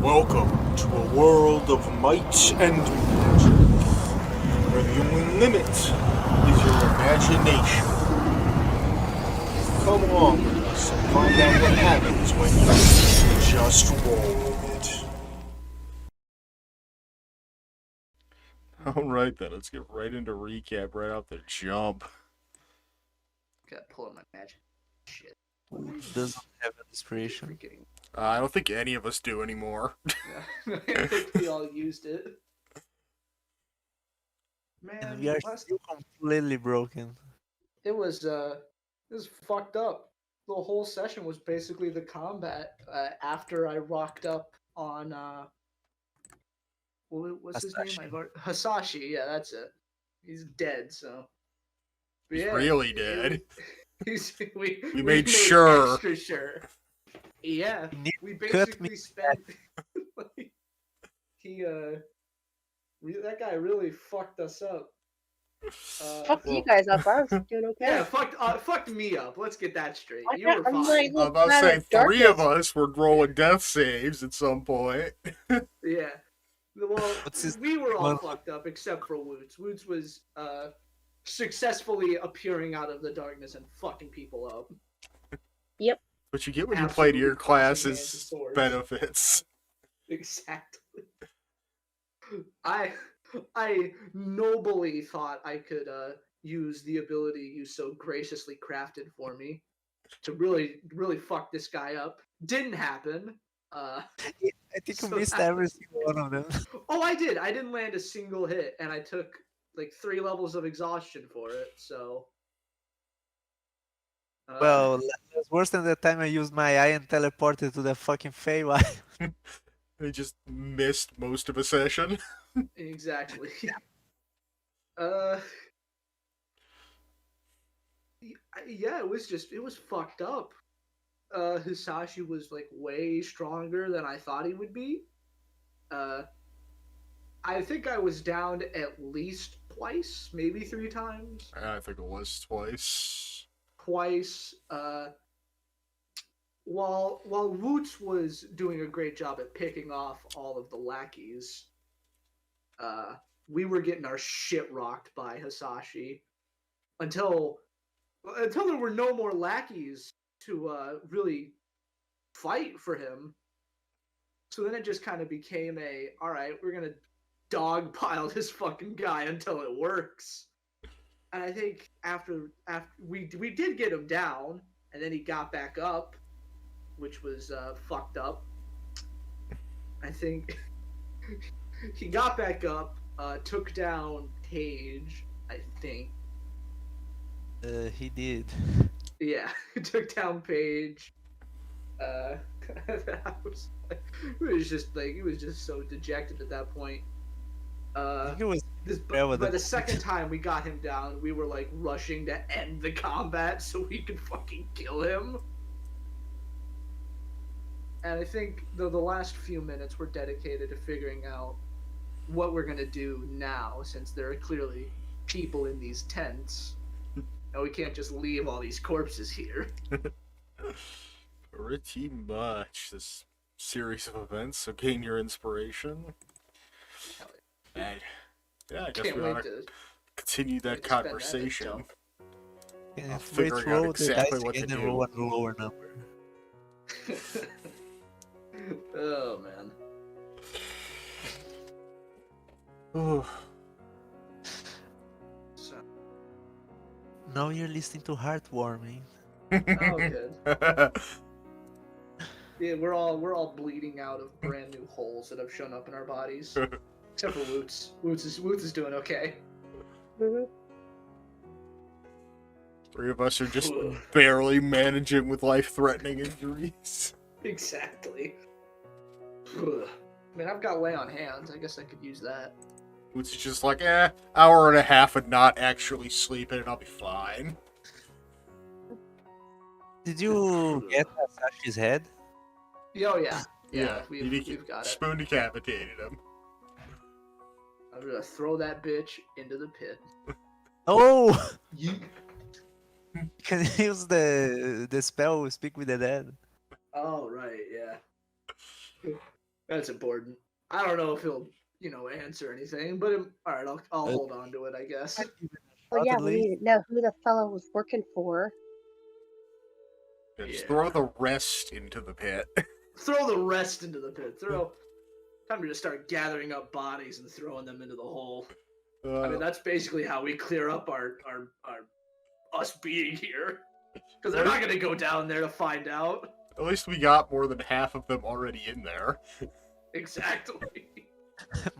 Welcome to a world of might and magic, where the only limit is your imagination. Come along with us and find out what happens when you just roll with it. Alright then, let's get right into recap right off the jump. Gotta pull up my magic. Shit. Doesn't have an inspiration. Forgetting. I don't think any of us do anymore. Yeah. I think we all used it. Man, And we are still completely broken. it was fucked up. The whole session was basically the combat after I rocked up on what's his name? Hasashi. Yeah, that's it. He's dead. So. But He's yeah, really dead. We made sure. Extra sure. Yeah, we cut basically me spent. That guy really fucked us up. Fucked you guys up. I was doing okay. Yeah, fucked me up. Let's get that straight. I You were got- I'm fine. like, I'm about to say Planet Darkness. 3 of us were rolling death saves at some point. Yeah. Well, What's his- we were all one- fucked up except for Woots. Woots was successfully appearing out of the darkness and fucking people up. What you get when you play to your Absolutely tossing class's hands and swords. benefits. Exactly. I nobly thought I could use the ability you so graciously crafted for me to really fuck this guy up. Didn't happen. I think So you missed that- every single one of them. Oh, I did. I didn't land a single hit, and I took like 3 levels of exhaustion for it. So. Well, that's worse than the time I used my eye and teleported to the fucking Feywild. They just missed most of a session. Exactly. Yeah, it was fucked up. Hisashi was like way stronger than I thought he would be. I think I was downed at least twice, maybe 3 times. I think it was twice. While Woots was doing a great job at picking off all of the lackeys, we were getting our shit rocked by Hasashi until there were no more lackeys to really fight for him. So then it just kind of became alright, we're gonna dogpile this fucking guy until it works. And I think after we did get him down, and then he got back up, which was fucked up. I think he got back up, took down Paige, I think. He did. Yeah, he took down Paige. He was just so dejected at that point. I think it was By the second time we got him down, we were like rushing to end the combat so we could fucking kill him. And I think the last few minutes were dedicated to figuring out what we're gonna do now, since there are clearly people in these tents. And we can't just leave all these corpses here. Pretty much. This series of events, so gain your inspiration. And yeah, I guess Can't we wait ought to to continue that spend that at conversation. jump. And figuring out roll the exactly dice what to again and do. roll a lower number. Oh man. Oh, So, Now you're listening to Heartwarming. oh good. Yeah, we're all bleeding out of brand new holes that have shown up in our bodies. Except for Woots. Woots is doing okay. Mhm. 3 of us are just barely managing with life-threatening injuries. Exactly. I mean, I've got lay on hands. I guess I could use that. Which is just like, hour and a half of not actually sleeping and I'll be fine. Did you get Sashi's head? Oh yeah. Yeah, you we've got it. spoon decapitated him. I'm gonna throw that bitch into the pit. Oh! You. You can use the spell Speak with the Dead. Oh right, yeah. That's important. I don't know if he'll, answer anything, but all right, I'll hold on to it, I guess. Well, yeah, At we least. need to know who the fellow was working for. Just Yeah. throw the rest into the pit. Throw the rest into the pit. Time to just start gathering up bodies and throwing them into the hole. I mean, that's basically how we clear up our us being here. Because they're not going to go down there to find out. At least we got more than half of them already in there. Exactly.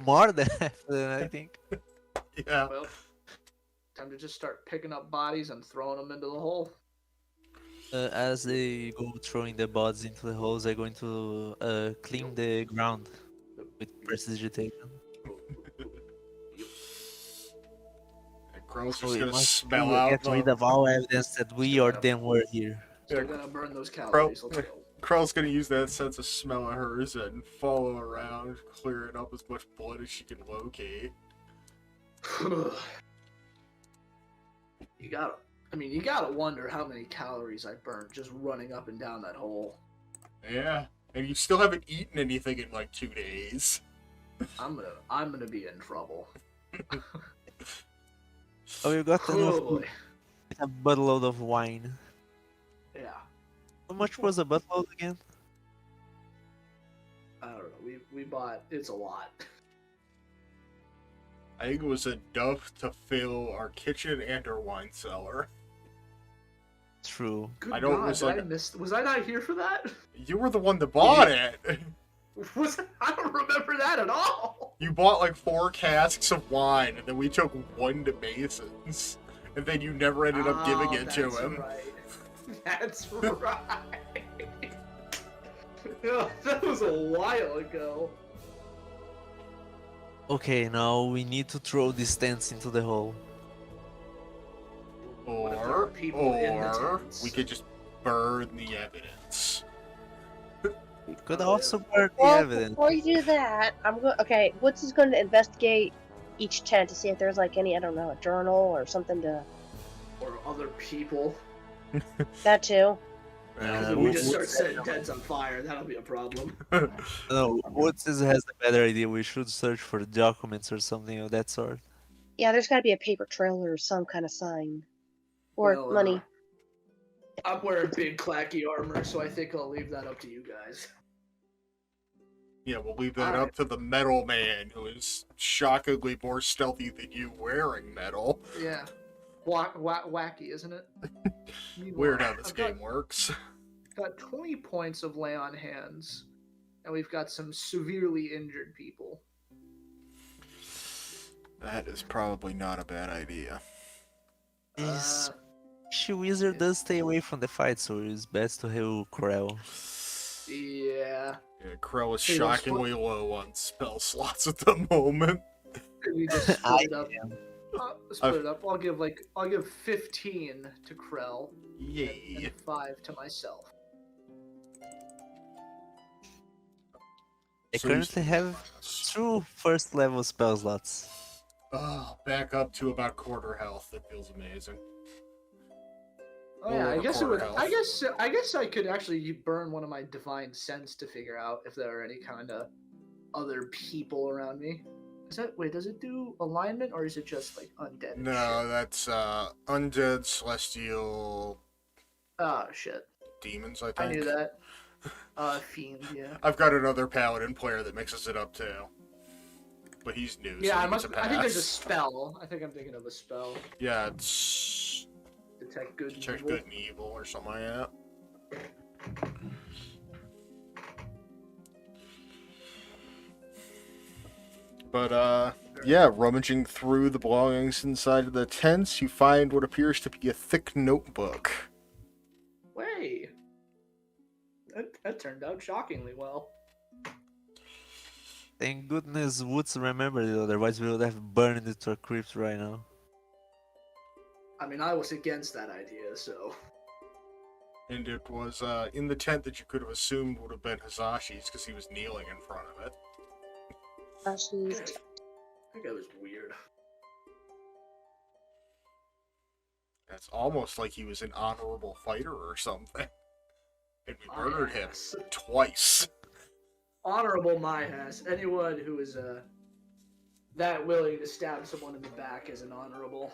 More than half, I think. Yeah. Well, time to just start picking up bodies and throwing them into the hole. As they go throwing the bodies into the holes, they're going to clean the ground with prestidigitation. And Crow's So just we gonna must smell out get rid the... of all evidence that we or them were here. Still gonna burn those calories. Let's go. Krell's gonna use that sense of smell of hers and follow around, clearing up as much blood as she can locate. You gotta wonder how many calories I burned just running up and down that hole. Yeah. And you still haven't eaten anything in like 2 days. I'm gonna be in trouble. Oh, you got Oh enough boy. a buttload of wine. Yeah. How much was a buttload again? I don't know. We bought. It's a lot. I think it was enough to fill our kitchen and our wine cellar. True. Good I don't- God, was did like- I miss? Was I not here for that? You were the one that bought it! I don't remember that at all. You bought like 4 casks of wine, and then we took 1 to Mason's. And then you never ended up giving it to that's him. Right. That's right. Yeah, that was a while ago. Okay, now we need to throw these tents into the hole. What if there are people in the Or tents? we could just burn the evidence. We could Oh, also burn the Well, evidence. before you do that, Okay, Woods is going to investigate each tent to see if there's like any, I don't know, a journal or something to. Or other people. That too. If we just start setting tents on fire, that'll be a problem. No, Woods has a better idea. We should search for documents or something of that sort. Yeah, there's got to be a paper trail or some kind of sign. Or Well, money. I'm wearing big clacky armor, so I think I'll leave that up to you guys. Yeah, we'll leave that Alright. up to the metal man, who is shockingly more stealthy than you wearing metal. Yeah. Wacky, isn't it? Weird how this I've got- game works. Got 20 points of lay on hands, and we've got some severely injured people. That is probably not a bad idea. Is Uh, She Wizard does stay away from the fight, so it's best to heal Krell. yeah. Yeah, Krell is Hey, let's shockingly low on spell slots at the moment. Could we just split I it up? am. Split it up. I'll give 15 to Krell Yay. and 5 to myself. I So you- currently have 2 first level spell slots. Oh, back up to about quarter health. That feels amazing. Oh yeah, I Lower guess it would. quarter I guess I could actually burn one of my divine sense to figure out if there are any kind of other people around me. Does it do alignment or is it just like undead? and No, shit? that's undead, celestial, Oh shit. demons, I think. I knew that. Fiend, yeah. I've got another paladin player that mixes it up too. But he's new, so Yeah, he gets a I think there's a pass. spell. I think I'm thinking of a spell. Yeah, it's Detect good and check evil. good and evil or something like that. But yeah, rummaging through the belongings inside of the tents, you find what appears to be a thick notebook. Way. That turned out shockingly well. Thank goodness Woods remembered it, otherwise we would have burned it to a crypt right now. I mean, I was against that idea, so. And it was in the tent that you could have assumed would have been Hasashi's because he was kneeling in front of it. I think it was weird. It's almost like he was an honorable fighter or something. And we murdered him Yes. twice. honorable my ass. Anyone who is that willing to stab someone in the back is an honorable.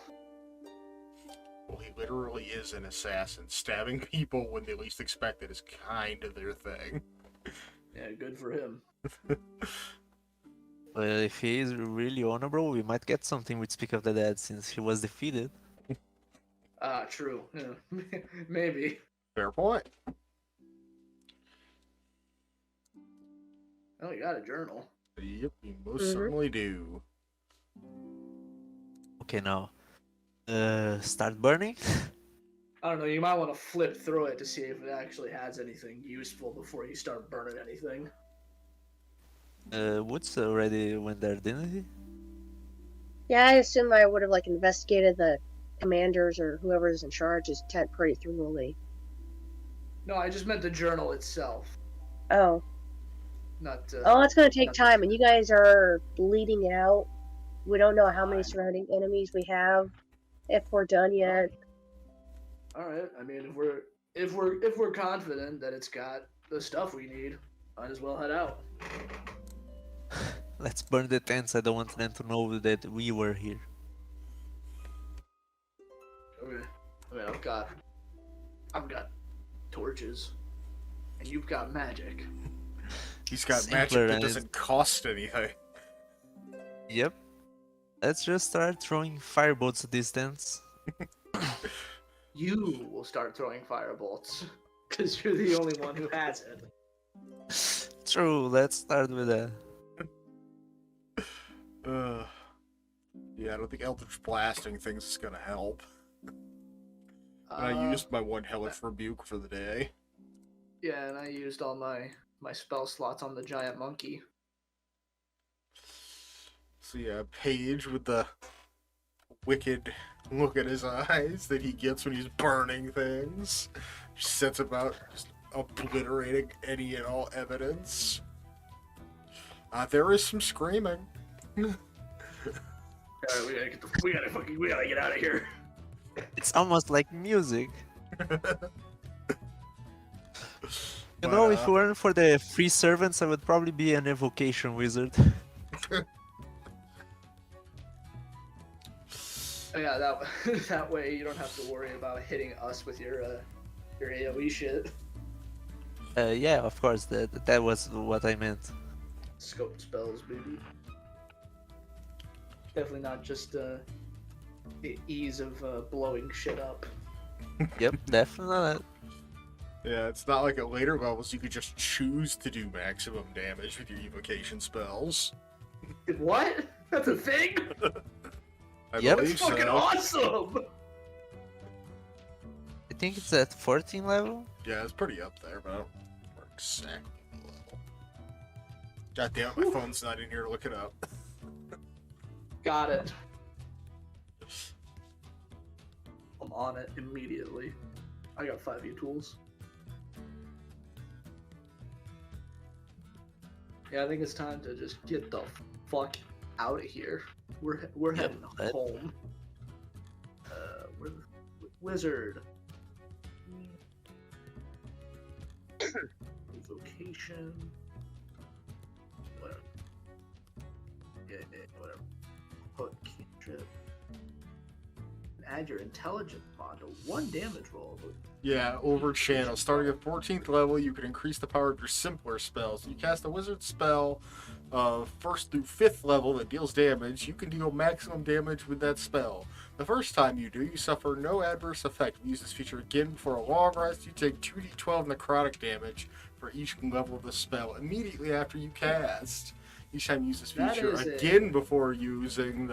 Well, he literally is an assassin. Stabbing people when they least expect it is kind of their thing. Yeah, good for him. Well, if he is really honorable, we might get something with Speak of the Dead since he was defeated. True. Yeah. Maybe. Fair point. Oh, you got a journal. Yep, you most certainly do. Okay, now, start burning. I don't know, you might want to flip through it to see if it actually has anything useful before you start burning anything. Woods already went there, didn't he? Yeah, I assume I would have like investigated the commanders or whoever's in charge's tent pretty thoroughly. No, I just meant the journal itself. Oh. Not. Oh, it's gonna take not time, and you guys are bleeding it out. We don't know how many Fine. surrounding enemies we have, if we're done yet. All right. I mean, if we're confident that it's got the stuff we need, might as well head out. Let's burn the tents. I don't want them to know that we were here. Okay. I mean, I've got torches, and you've got magic. He's got Simpler magic that and- doesn't cost anything. Yep. Let's just start throwing firebolts at these tents. You will start throwing firebolts, because you're the only one who has it. True, let's start with that. Yeah, I don't think Eldritch Blasting things is gonna help. And I Uh, used my one Hellish Rebuke for the day. Yeah, and I used all my spell slots on the giant monkey. So yeah, Paige with the wicked look at his eyes that he gets when he's burning things. Just sets about just obliterating any and all evidence. There is some screaming. Alright, we gotta get out of here. It's almost like music. You But, know, if it weren't for the free servants, I would probably be an evocation wizard. Oh, yeah, that way you don't have to worry about hitting us with your AoE shit. Yeah, of course, that was what I meant. Scope spells, baby. Definitely not just the ease of blowing shit up. Yep, definitely not. Yeah, it's not like at later levels you could just choose to do maximum damage with your evocation spells. What? That's a thing? I Yep. believe That's fucking so. awesome! I think it's at 14 level. Yeah, it's pretty up there, but I don't remember exactly the level. God damn it, my phone's not in here to look it up. Got it. I'm on it immediately. I got 5e tools. Yeah, I think it's time to just get the fuck out of here. We're Yep, heading that- home. We're the wizard. Vocation. Whatever. Yeah, whatever. Hook, cantrip. Add your intelligence mod to 1 damage roll. Yeah, over channel. Starting at 14th level, you can increase the power of your simpler spells. You cast a wizard spell 1st through 5th level that deals damage. You can deal maximum damage with that spell. The first time you do, you suffer no adverse effect. Use this feature again before a long rest. You take 2d12 necrotic damage for each level of the spell immediately after you cast. Each time you use this That feature is it. again before using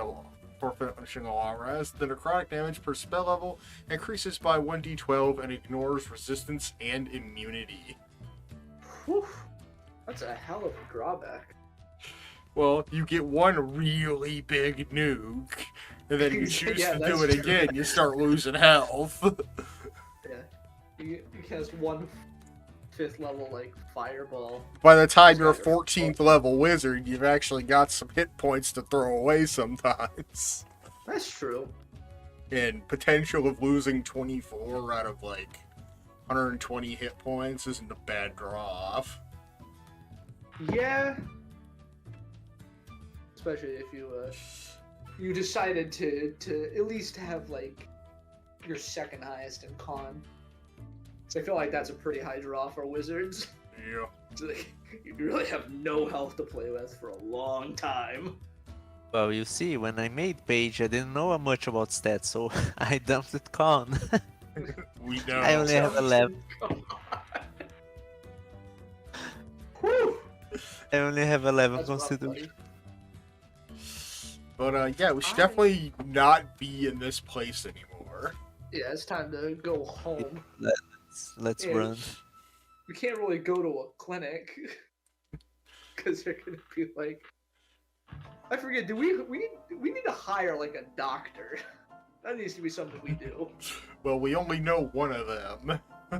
for finishing a long rest, the necrotic damage per spell level increases by 1d12 and ignores resistance and immunity. Whew. That's a hell of a drawback. Well, you get one really big nuke, and then you choose Yeah, to do that's it true. again, you start losing health. Yeah. You cast 1 5th level, like, fireball. By the time you're a It's got your 14th level wizard, you've actually got some hit points to throw away sometimes. That's true. And potential of losing 24 out of like 120 hit points isn't a bad draw off. Yeah. Especially if you decided to at least have like your second highest in con. So I feel like that's a pretty high draw for wizards. Yeah. It's like, you really have no health to play with for a long time. Well, you see, when I made Page, I didn't know much about stats, so I dumped it con. We know. I only have 11. Whew. I only have 11 That's rough, constitution. buddy. But yeah, we should definitely not be in this place anymore. Yeah, it's time to go home. Let's Yeah. run. We can't really go to a clinic because they're gonna be like, I forget. Do we need to hire like a doctor? That needs to be something we do. Well, we only know one of them. Yeah.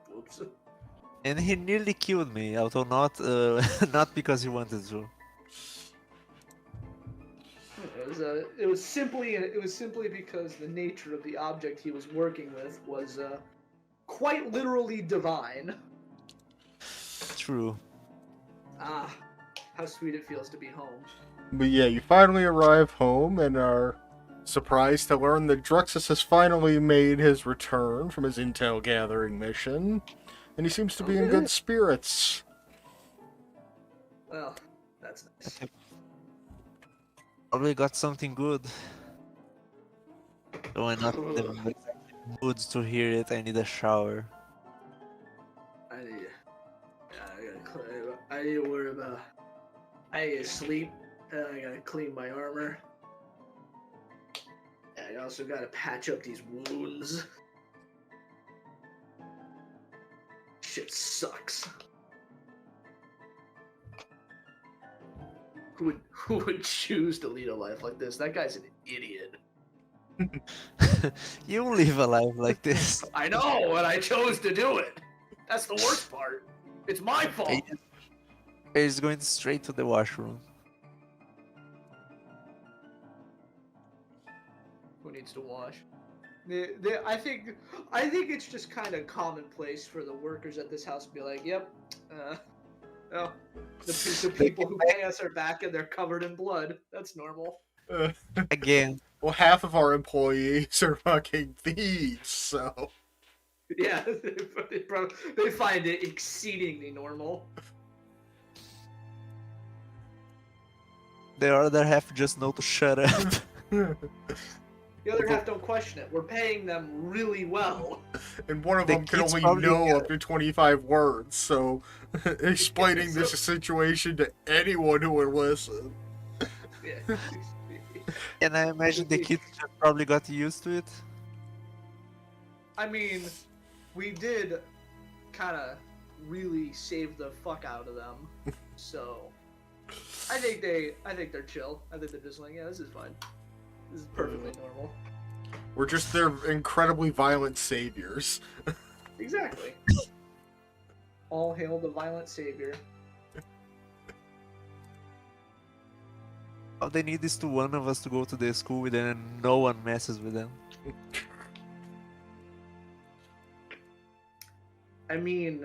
Whoops. And he nearly killed me, although not not because he wanted to. It was simply because the nature of the object he was working with was quite literally divine. True. Ah, how sweet it feels to be home. But yeah, you finally arrive home and are surprised to learn that Druxus has finally made his return from his intel gathering mission, and he seems to be in good spirits. Well, that's nice. Probably got something good. Though I'm not in the mood to hear it, I need a shower. I need to worry about. I need to sleep. And I gotta clean my armor. And I also gotta patch up these wounds. Shit sucks. Who would choose to lead a life like this? That guy's an idiot. You don't live a life like this. I know, and I chose to do it. That's the worst part. It's my fault. He's going straight to the washroom. Who needs to wash? I think it's just kind of commonplace for the workers at this house to be like, "Yep, oh, the people who pay us are back and they're covered in blood. That's normal." Again. Well, half of our employees are fucking thieves, so... Yeah, they find it exceedingly normal. The other half just know to shut up. The other half don't question it. We're paying them really well. And one of The them can kids only probably know get up to 25 words, so explaining this situation to anyone who would listen. Yeah. And I imagine the kids just probably got used to it. I mean, we did kind of really save the fuck out of them, so I think they're chill. I think they're just like, yeah, this is fine. This is perfectly normal. We're just their incredibly violent saviors. Exactly. All hail the violent savior. All they need is to one of us to go to the school with them and no one messes with them. I mean,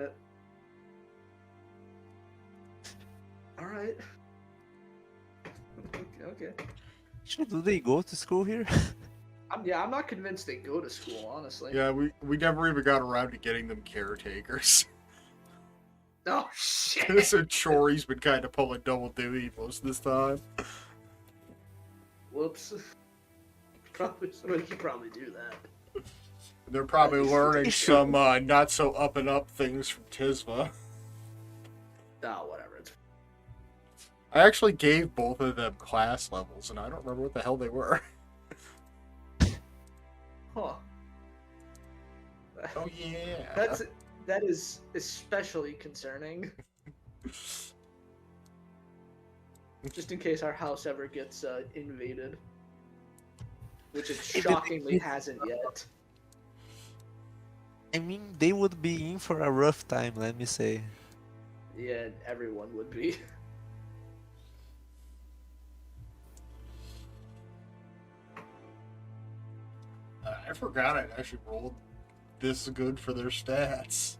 all right. Okay. Actually, do they go to school here? I'm not convinced they go to school, honestly. Yeah, we never even got around to getting them caretakers. Oh shit. So Chori's been kind of pulling double duty most of this time. Whoops. Probably somebody could probably do that. They're probably learning some not so up and up things from Tisva. Oh, whatever. It's... I actually gave both of them class levels, and I don't remember what the hell they were. Huh. Oh yeah. That is especially concerning. Just in case our house ever gets invaded, which it shockingly hasn't yet. I mean, they would be in for a rough time, let me say. Yeah, everyone would be. I forgot I actually rolled this good for their stats.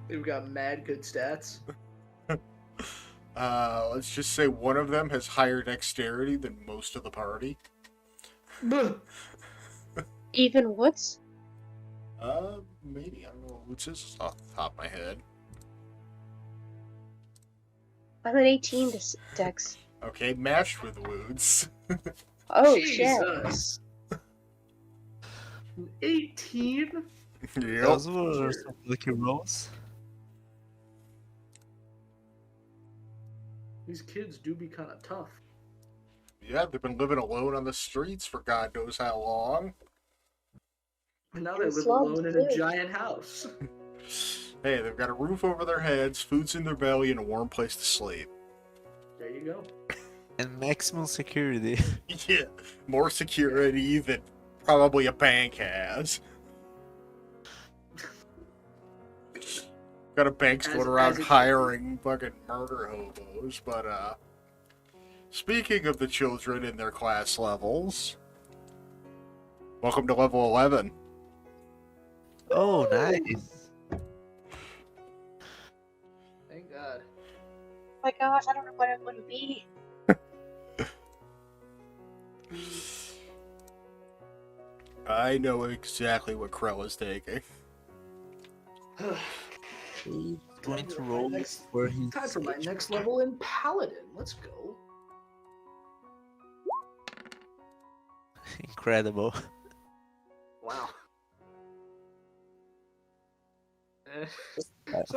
They've got mad good stats. Let's just say one of them has higher dexterity than most of the party. Buh. Even Woods? Maybe. I don't know what Woots is off the top of my head. I'm an 18 dex. Okay, matched with Woots. Oh shit. Jesus. 18? Yep. Those were some lucky rolls. These kids do be kind of tough. Yeah, they've been living alone on the streets for God knows how long. And now And they live slums, alone in a too. giant house. Hey, they've got a roof over their heads, food's in their belly, and a warm place to sleep. There you go. And maximum security. Yeah, more security than probably a bank has. Got a banks As- going around as it should be. hiring fucking murder hobos, but speaking of the children in their class levels, welcome to level 11. Oh, nice. Thank God. Oh my gosh, I don't know what it would be. I know exactly what Krell is taking. He's going to for my roll next- for his Time for my stage. next level in Paladin. Let's go. Incredible. Wow.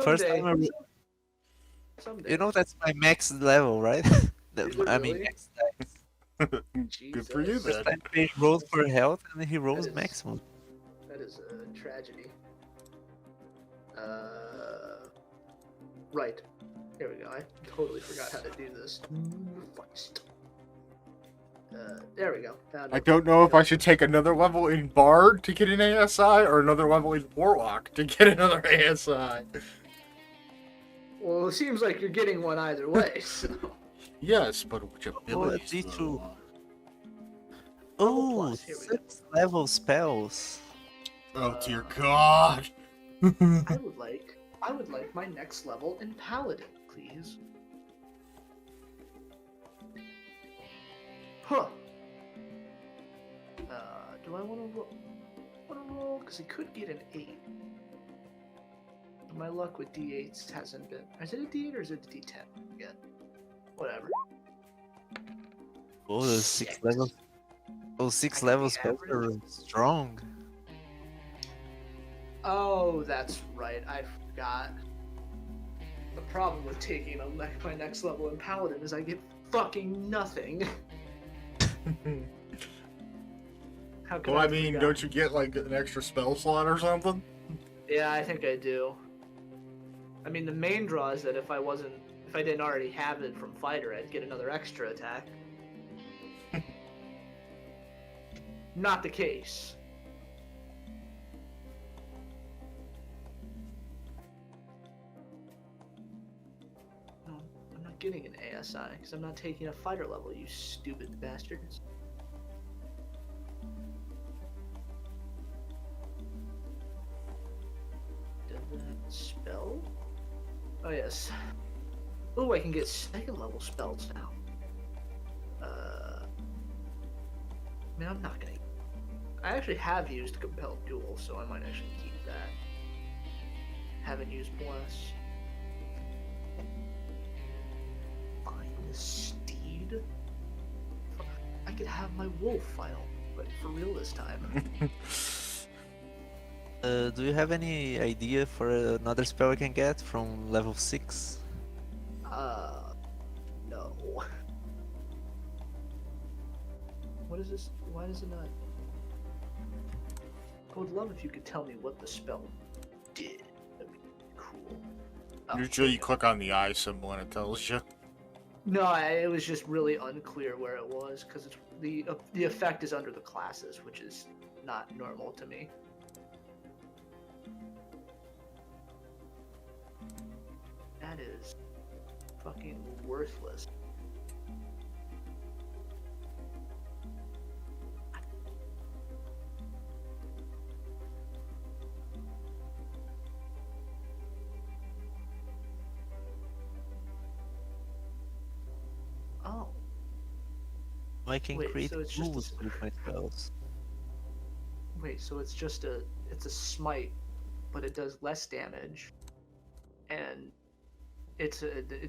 First Someday. time I Someday. You know that's my max level, right? Is it I mean, really? max dice. Good for you Jesus. then. First time I rolled for health and he rolls is- maximum. That is a tragedy. Right. Here we go. I totally forgot how to do this. There we go. Found I it. don't know if I should take another level in Bard to get an ASI or another level in Warlock to get another ASI. Well, it seems like you're getting one either way. So. Yes, but which abilities? D2. though? Oh, plus, here we go. 6 level spells. Oh dear God! I would like my next level in Paladin, please. Huh. Do I want to roll? Because I could get an 8. My luck with D8s hasn't been. Is it a D8 or is it a D10? Again. Whatever. Oh, those 6 Six. levels. Those 6 I can level be spells are average. strong. Oh, that's right. I forgot. The problem with taking my next level in Paladin is I get fucking nothing. How could Well, I I mean, forget? don't you get like an extra spell slot or something? Yeah, I think I do. I mean, the main draw is that if I didn't already have it from fighter, I'd get another extra attack. Not the case. No, I'm not getting an ASI because I'm not taking a fighter level, you stupid bastards. Does that spell? Oh yes. Oh, I can get second level spells now. Man, I'm not gonna. I actually have used Compelled Duel, so I might actually keep that. Haven't used Bless. Find the steed. I could have my wolf file, but for real this time. Do you have any idea for another spell I can get from level 6? No. What is this? Why does it not? I would love if you could tell me what the spell did. That'd be cool. Oh, Usually you click on the eye symbol and it tells you. No, it was just really unclear where it was because it's the effect is under the classes, which is not normal to me. That is fucking worthless. I can Wait, create so it's just rules with my spells. Wait, so it's just a smite, but it does less damage, and it's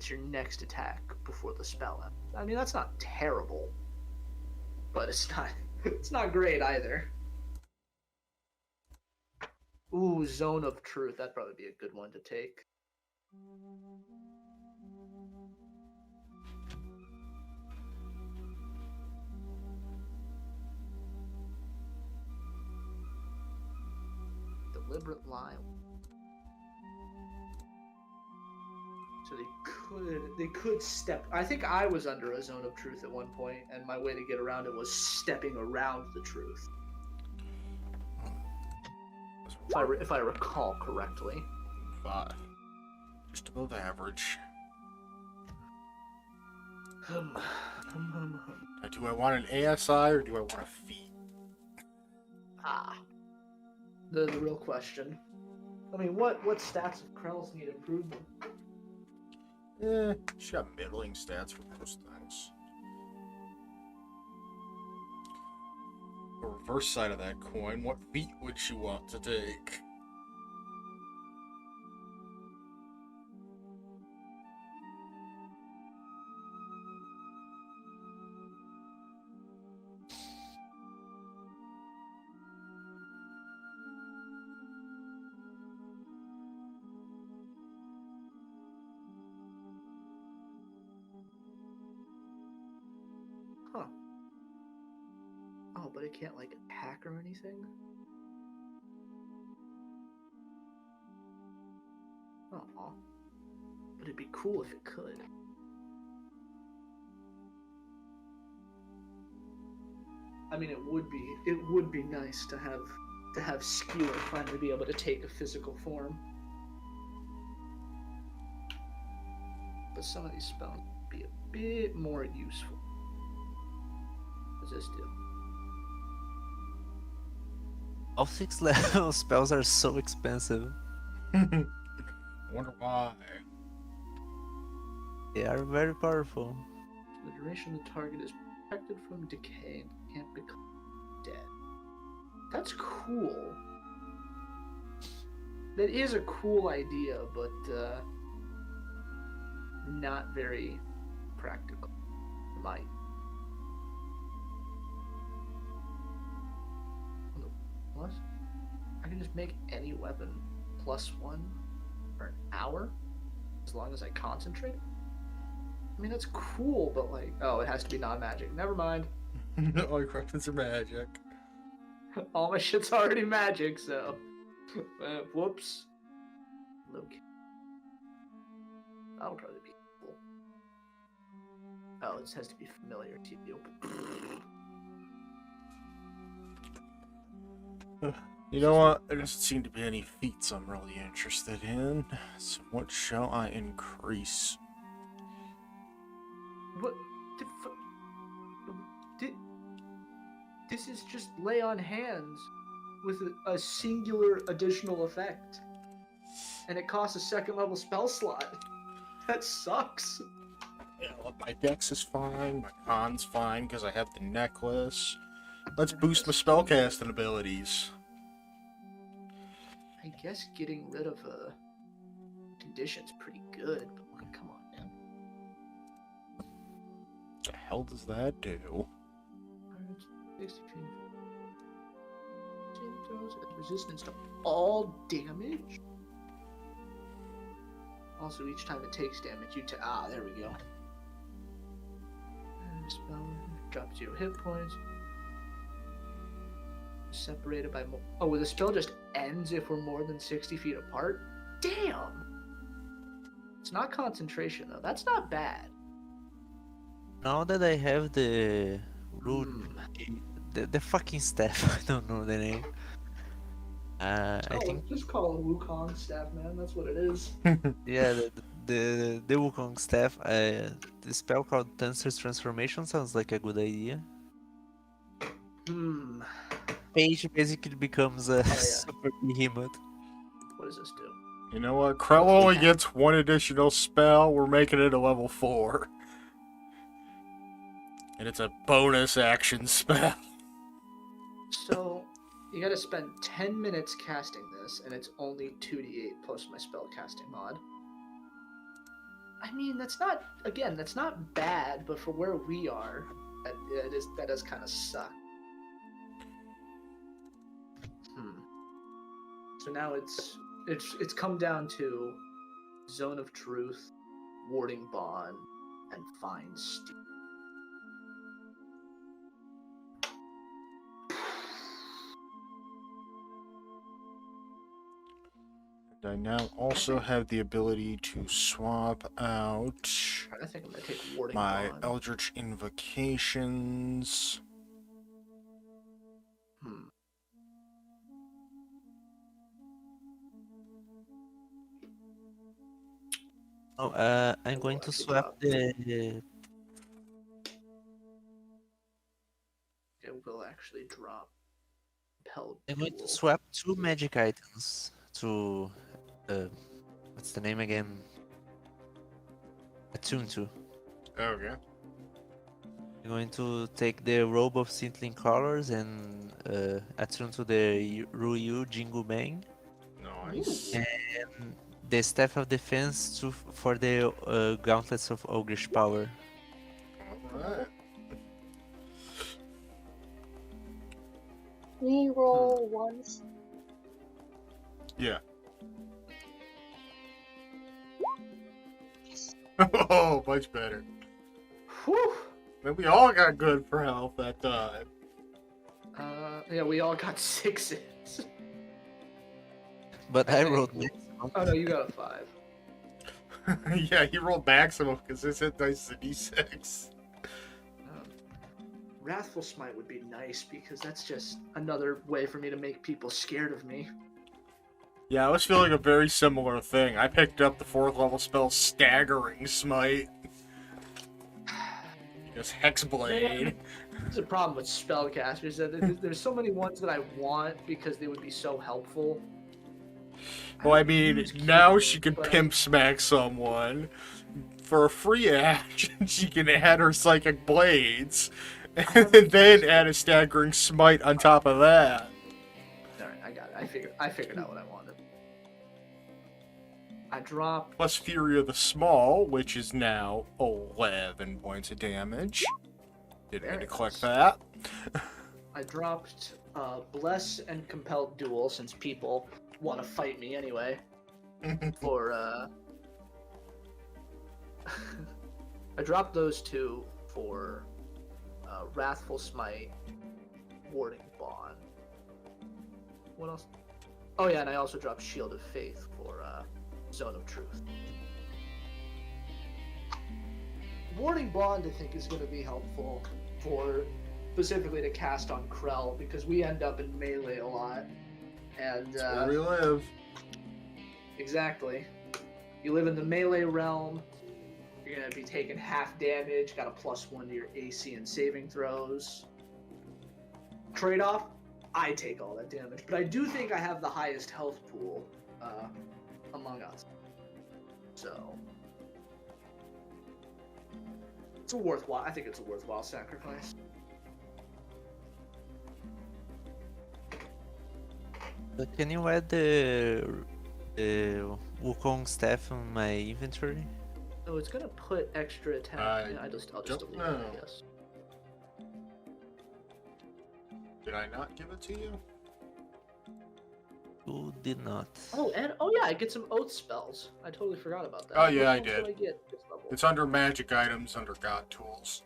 your next attack before the spell ends. I mean, that's not terrible, but it's not great either. Ooh, Zone of Truth. That'd probably be a good one to take. Deliberate lie. So they could step. I think I was under a Zone of Truth at one point, and my way to get around it was stepping around the truth. If I recall correctly. 5. Just above average. Now, do I want an ASI or do I want a feat? The real question. I mean, what stats of Krell's need improvement? She got middling stats for most things. The reverse side of that coin, what feat would she want to take? Huh. Oh, but it can't, like, attack or anything? Oh. But it'd be cool if it could. I mean, it would be nice to have Skewer finally be able to take a physical form. But some of these spells would be a bit more useful. What does this do? All 6 level spells are so expensive. Wonder why. They are very powerful. For the duration the target is protected from decay and can't become dead. That's cool. That is a cool idea, but not very practical. Might. What? I can just make any weapon +1 for an hour as long as I concentrate. I mean, that's cool, but like, oh, it has to be non-magic. Never mind. All your weapons are magic. All my shit's already magic, so. Whoops. Look. That'll probably be cool. Oh, this has to be familiar to you. You know what? There doesn't seem to be any feats I'm really interested in. So what shall I increase? What? This is just lay on hands with a singular additional effect. And it costs a 2nd level spell slot. That sucks. Yeah, well, my dex is fine, my con's fine because I have the necklace. Let's boost my spellcasting abilities. I guess getting rid of a condition's pretty good, but like, come on, man. What the hell does that do? 60 feet. Resistance to all damage. Also, each time it takes damage, there we go. And spell drops 0 hit points. Separated by more. Oh, well, the spell just ends if we're more than 60 feet apart? Damn! It's not concentration, though. That's not bad. Now that I have the root, the fucking staff, I don't know the name. I think Just call it Wukong staff, man. That's what it is. yeah, the Wukong staff. The spell called Dancer's Transformation sounds like a good idea. Page basically becomes a super behemoth. What does this do? You know what? Krell only gets 1 additional spell. We're making it a level 4. And it's a bonus action spell. So you gotta spend 10 minutes casting this, and it's only 2d8 plus my spell casting mod. I mean, that's not bad, but for where we are, that does kind of suck. So now it's come down to Zone of Truth, Warding Bond, and Fine Steel. I now also have the ability to swap out I think I'm gonna take Warding my Bond. Eldritch Invocations. Oh, I'm going to swap the. It will actually drop. Impelled I'm going to Duel. swap 2 magic items to. What's the name again? Attune to. Okay. I'm going to take the Robe of Scintillant Colors and attune to the Ryu Jingu Bang. Nice. And the Staff of Defense for the Gauntlets of Ogrish Power. Alright. Reroll once. Yeah. Oh, much better. Whew. Man, we all got good for health that time. Yeah, we all got 6s. But I I think- rolled maximum. Oh no, you got a 5. Yeah, he rolled maximum because his hit dice is a d6. Wrathful Smite would be nice because that's just another way for me to make people scared of me. Yeah, I was feeling a very similar thing. I picked up the 4th level spell Staggering Smite. Because Hexblade. There's a problem with spellcasters. That there's so many ones that I want because they would be so helpful. Well, I mean, use now keyboard, she can but- pimp smack someone. For a free action, she can add her Psychic Blades. And then add a Staggering Smite on top of that. Alright, I got it. I figured out what I wanted. I dropped. Plus Fury of the Small, which is now 11 points of damage. Didn't mean Very to click nice. that. I dropped Bless and Compelled Duel since people want to fight me anyway. For I dropped those two for Wrathful Smite, Warding Bond. What else? Oh yeah, and I also dropped Shield of Faith for Zone of Truth. Warding Bond, I think, is going to be helpful for specifically to cast on Krell because we end up in melee a lot, and That's where we live. exactly, you live in the melee realm. You're gonna be taking half damage. Got a +1 to your AC and saving throws. Trade-off: I take all that damage, but I do think I have the highest health pool among us. So it's a worthwhile. I think it's a worthwhile sacrifice. But can you add the Wukong staff on my inventory? So it's gonna put extra attack. Yeah, I'll just don't delete it, know. I guess. Did I not give it to you? You did not. Oh, and yeah, I get some oath spells. I totally forgot about that. Oh, yeah, I Which ones did. do I get this level? It's under Magic Items, under God Tools.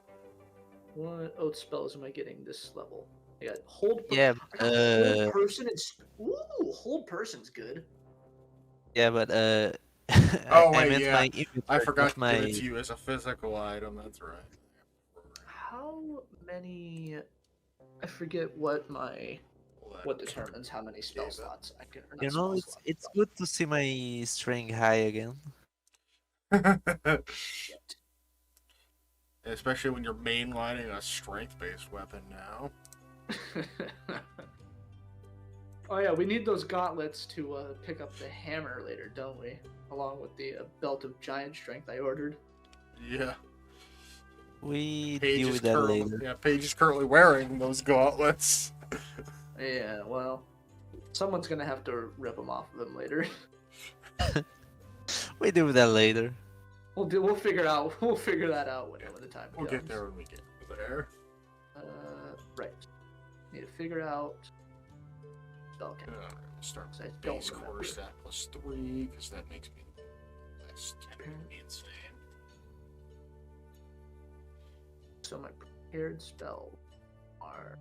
What oath spells am I getting this level? I got hold. Yeah, I got hold person and ooh, hold person's good. yeah, but Oh, I wait, meant yeah. my inventory, I forgot not to my. give it to you as a physical item, that's right. How many? I forget what my what determines how many spell slots I can. Or not You spell know, it's slots, it's but good to see my strength high again. shit. Especially when you're mainlining a strength-based weapon now. Oh yeah, we need those gauntlets to pick up the hammer later, don't we? Along with the belt of giant strength I ordered. Yeah. We Paige deal is with that currently, later. yeah, Paige is currently wearing those gauntlets. Yeah, well, someone's gonna have to rip them off of him later. We deal with that later. We'll figure that out when the time We'll comes. get there when we get there. Right. Need to figure out. Okay. Alright, we'll start So I with don't base quarter remember. stat plus 3, because that makes me less 10 would be insane. So my prepared spell are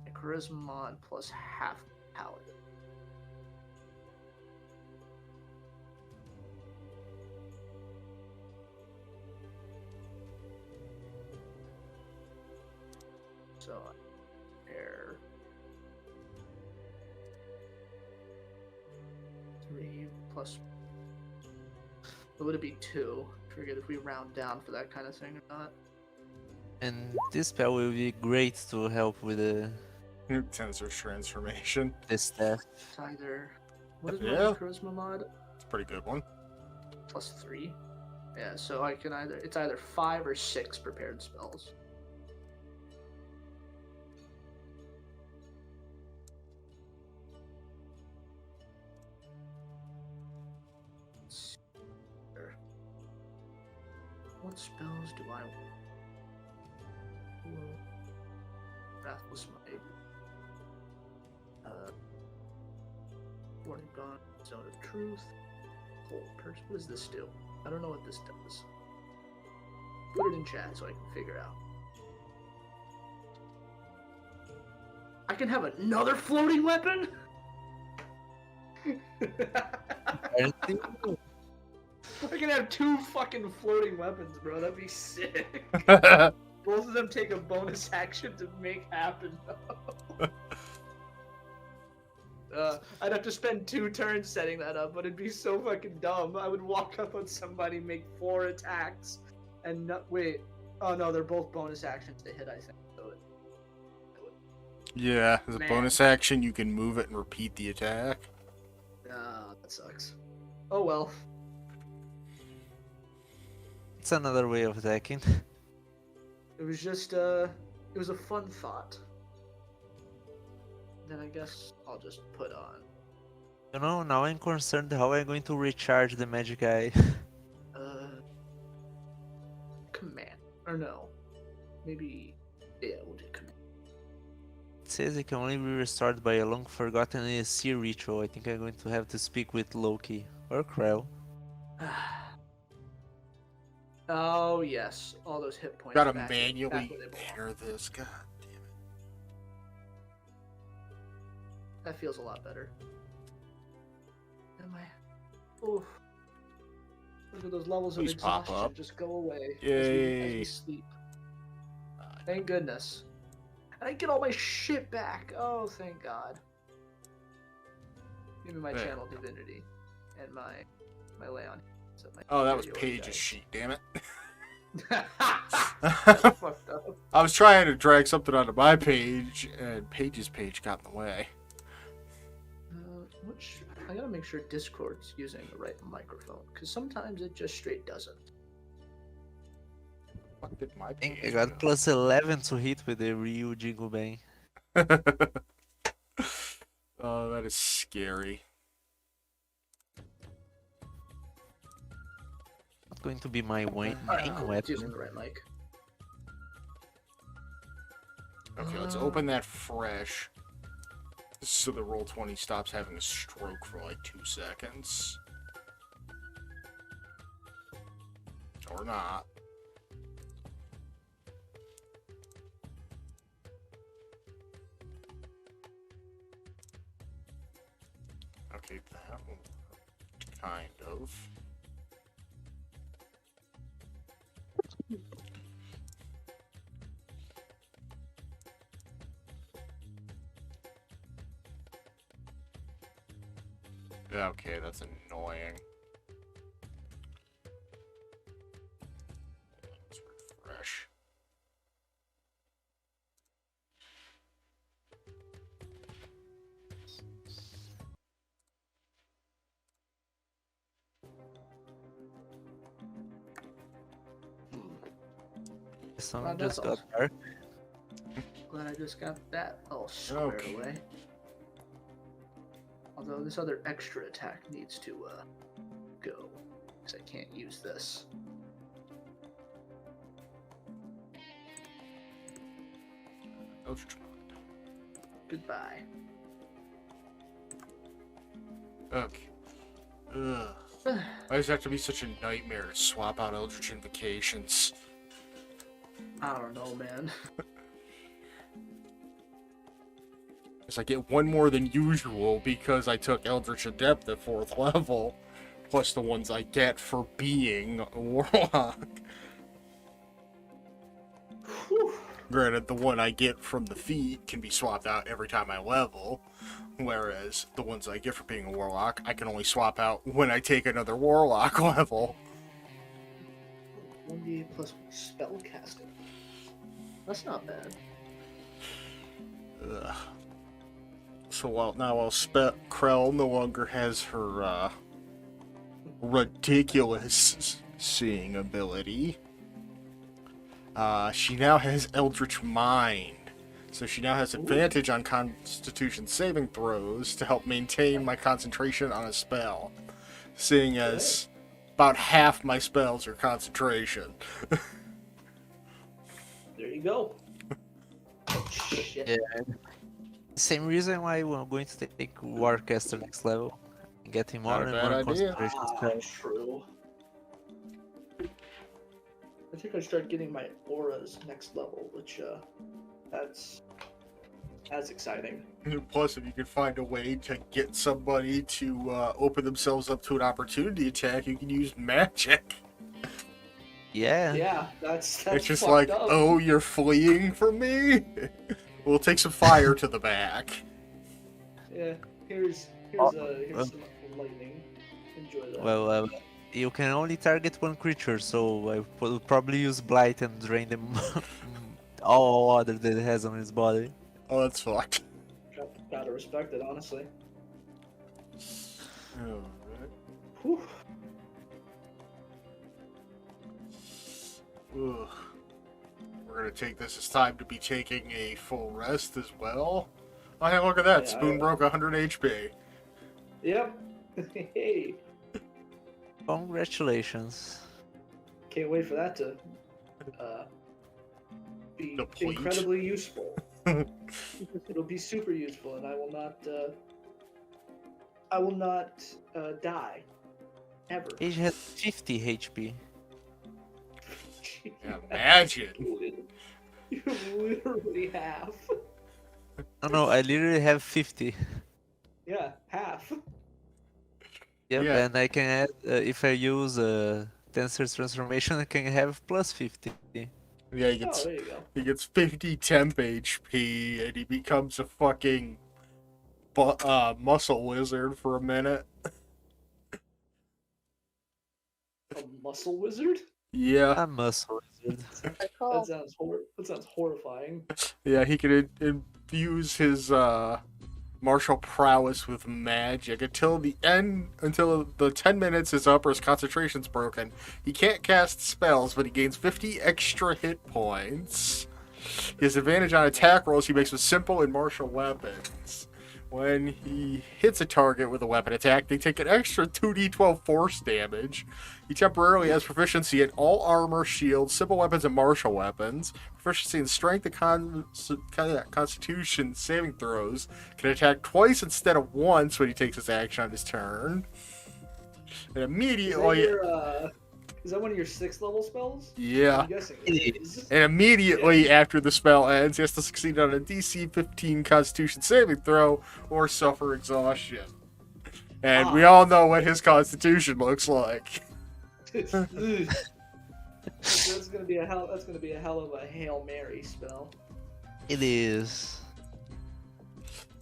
a charisma mod plus half paladin. So I prepare 3 plus. What would it be 2? I forget if we round down for that kind of thing or not. And this spell will be great to help with Tensor's transformation. the staff. It's either. What is Yeah. my charisma mod? It's a pretty good one. Plus 3. Yeah, so I can it's either 5 or 6 prepared spells. Let's see here. What spells do I want? Wrathless Might. Warning Gone, Zone of Truth. Hold Person. What does this do? I don't know what this does. Put it in chat so I can figure out. I can have another floating weapon? I can have 2 fucking floating weapons, bro. That'd be sick. Both of them take a bonus action to make happen. I'd have to spend 2 turns setting that up, but it'd be so fucking dumb. I would walk up on somebody, make 4 attacks, and not wait. Oh no, they're both bonus actions to hit. I think. So Yeah, as a Man. bonus action, you can move it and repeat the attack. that sucks. Oh well. It's another way of attacking. It was just it was a fun thought. Then I guess I'll just put on You know, now I'm concerned how I'm going to recharge the magic eye. command or no, maybe we'll do command. It says it can only be restored by a long forgotten sea ritual. I think I'm going to have to speak with Loki or Krell. Oh yes, all those hit points. Gotta back manually where they belong. pair this. God damn it. That feels a lot better. Am I? Oof. Look at those levels of Please pop exhaustion up. just go away as Yay. we sleep. Thank goodness. And I get all my shit back. Oh, thank God. Give me my There channel we go. divinity and my Leon. So my Oh, that was superiority Paige's dice. sheet, damn it. That's fucked up. I was trying to drag something onto my page, and Paige's page got in the way. I gotta make sure Discord's using the right microphone, because sometimes it just straight doesn't. What did my I think I page got do? plus 11 to hit with the Ryu Jingle Bang. Oh, that is scary. Not going to be my main It's weapon. using the right mic. Okay, let's open that fresh. So the Roll20 stops having a stroke for like 2 seconds. Or not. Okay, that one. Kind of. Yeah, okay, that's annoying. Let's refresh. Someone that's just got awesome. dark. Glad I just got that all squared Okay. away. Although this other extra attack needs to go, because I can't use this. Eldritch Goodbye. Okay. Ugh. Why does it have to be such a nightmare to swap out Eldritch Invocations? I don't know, man. Because I get one more than usual because I took Eldritch Adept at 4th level, plus the ones I get for being a Warlock. Whew. Granted, the one I get from the feat can be swapped out every time I level, whereas the ones I get for being a Warlock, I can only swap out when I take another Warlock level. 1d8 plus spell casting. That's not bad. Ugh. So while Krell no longer has her ridiculous seeing ability, she now has Eldritch Mind. So she now has advantage on Constitution saving throws to help maintain my concentration on a spell, seeing as about half my spells are concentration. There you go. Oh, shit. Yeah. Same reason why we're going to take Warcaster next level. Getting more Not a and bad more idea. concentration Ah, spells. true. I think I start getting my auras next level, which that's exciting. Plus, if you can find a way to get somebody to open themselves up to an opportunity attack, you can use magic. Yeah. Yeah, that's It's just fucked like, up. oh, you're fleeing from me? We'll take some fire to the back. Yeah, here's Oh, some lightning. Enjoy that. Well, you can only target one creature, so I will probably use Blight and drain them all other that it has on his body. Oh, that's fucked. Gotta respect it, honestly. Alright. Whew. Ugh. We're gonna take this as time to be taking a full rest as well. Oh, hey, look at that. Yeah, Spoon broke 100 HP. Yep. Hey, Congratulations. can't wait for that to be Deplete. incredibly useful. It'll be super useful, and I will not die ever. He has 50 HP. Yeah, imagine. You literally have. No, I literally have 50. Yeah, half. Yep, Yeah. and I can add, if I use Tensor's transformation, I can have plus 50. Yeah, he Oh, there you go. gets 50 temp HP, and he becomes a fucking muscle wizard for a minute. A muscle wizard? Yeah, I'm muscle wizard. Good call. That sounds horrifying. yeah, he can infuse his martial prowess with magic until the 10 minutes is up or his concentration's broken. He can't cast spells, but he gains 50 extra hit points. He has advantage on attack rolls he makes with simple and martial weapons. When he hits a target with a weapon attack, they take an extra 2d12 force damage. He temporarily has proficiency in all armor, shields, simple weapons, and martial weapons. Proficiency in strength and constitution saving throws. Can attack twice instead of once when he takes his action on his turn. And immediately... Is that one of your 6th level spells? Yeah. I'm guessing it is. And immediately after the spell ends, he has to succeed on a DC 15 Constitution saving throw or suffer exhaustion. And we all know what his Constitution looks like. That's gonna be a hell of a Hail Mary spell. It is.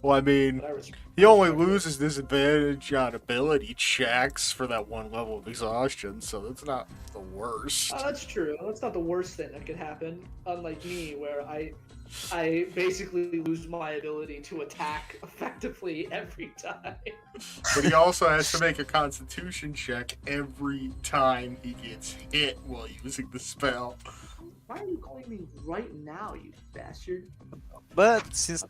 Well, I mean, But he only loses disadvantage on ability checks for that one level of exhaustion, so that's not the worst. That's true. That's not the worst thing that could happen. Unlike me, where I basically lose my ability to attack effectively every time. But he also has to make a Constitution check every time he gets hit while using the spell. Why are you calling me right now, you bastard? But since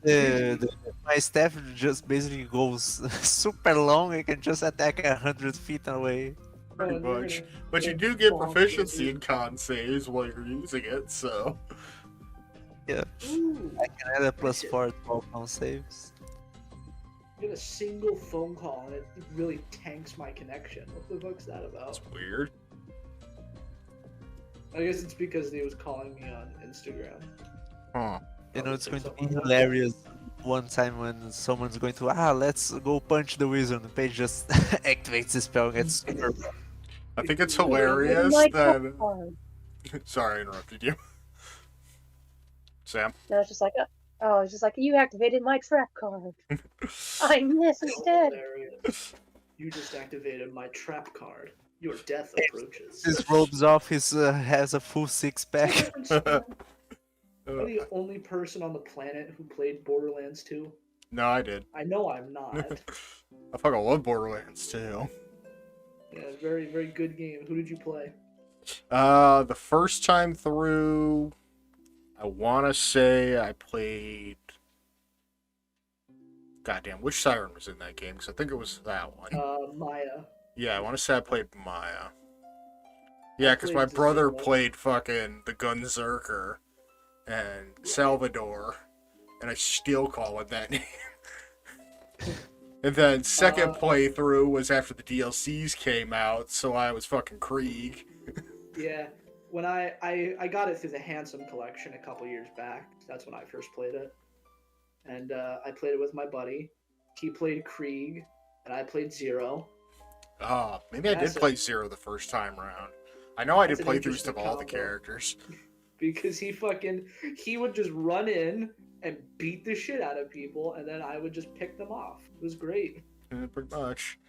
my staff just basically goes super long, I can just attack 100 feet away. Pretty Oh, and you're much. gonna But you get do get bonked, proficiency dude. in con saves while you're using it, so. Yeah, Ooh, I can add a plus shit. 4 to all con saves. Get a single phone call and it really tanks my connection. What the fuck's that about? That's weird. I guess it's because he was calling me on Instagram. Huh. You know, Probably it's took going to be something like that. hilarious one time when someone's going to, let's go punch the wizard, and Paige just activates the spell and gets super. I think it's Yeah. hilarious My that. card. Sorry, I interrupted you. Sam? No, it's just like, it's just like you activated my trap card. I miss instead. Hilarious. You just activated my trap card. Your death approaches. His robes off, his has a full six pack. Am I the only person on the planet who played Borderlands 2? No, I did. I know I'm not. I fucking love Borderlands too. Yeah, very, very good game. Who did you play? The first time through, I want to say I played. Goddamn, which siren was in that game? Because I think it was that one. Maya. Yeah, I want to say I played Maya. Yeah, because my played brother Zero. played fucking the Gunzerker and Salvador, and I still call it that name. And then second playthrough was after the DLCs came out, so I was fucking Krieg. Yeah. When I got it through the Handsome collection a couple years back. That's when I first played it. And I played it with my buddy. He played Krieg, and I played Zero. Oh, maybe I did That's play Zero the first time around. I know I did That's an playthroughs interesting of all the combo. characters. Because he would just run in and beat the shit out of people, and then I would just pick them off. It was great. Pretty much.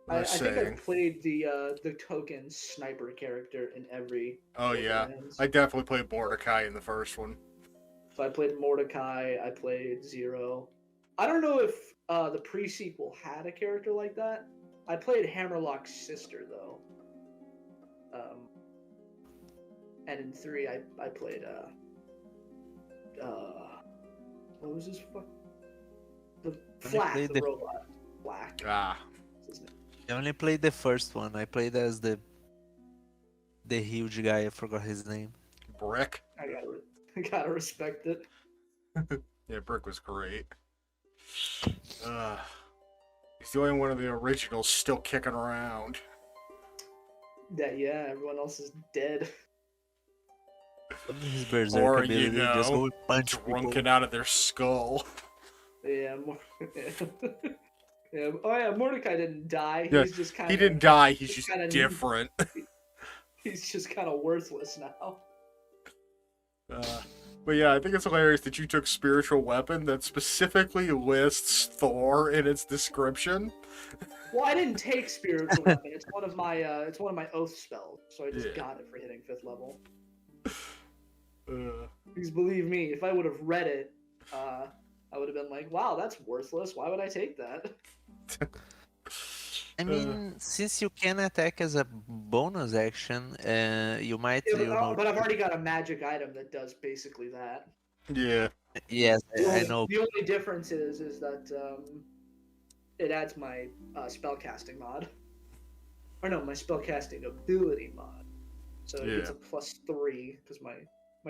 I Let's think see. I played the token sniper character in every. Oh yeah, Borderlands. I definitely played Mordecai in the first one. So I played Mordecai. I played Zero. I don't know if the pre-sequel had a character like that. I played Hammerlock's sister though. And in 3, I played what was his fuck? The Flak, played the the- robot. Flak. Ah, What's his name? I only played the first one. I played as the huge guy. I forgot his name. Brick. I gotta respect it. Yeah, Brick was great. He's the only one of the originals still kicking around. Yeah, everyone else is dead. His berserk Or, ability, you just know, go punch people. Drunken out of their skull. Yeah, yeah. Oh yeah, Mordecai didn't die. Yeah, He's just kind He of. didn't die, he's just just kinda- different. He's just kind of worthless now. But yeah, I think it's hilarious that you took spiritual weapon that specifically lists Thor in its description. Well, I didn't take spiritual weapon. It's one of my oath spells, so I just Yeah. got it for hitting 5th level. Uh, Because believe me, if I would have read it, I would have been like, "Wow, that's worthless. Why would I take that?" I mean, since you can attack as a bonus action, you might, Yeah, but I've already got a magic item that does basically that. yeah. Yes, I know. The only difference is that it adds my spellcasting mod, or no, my spellcasting ability mod. So it gets Yeah. a +3 because my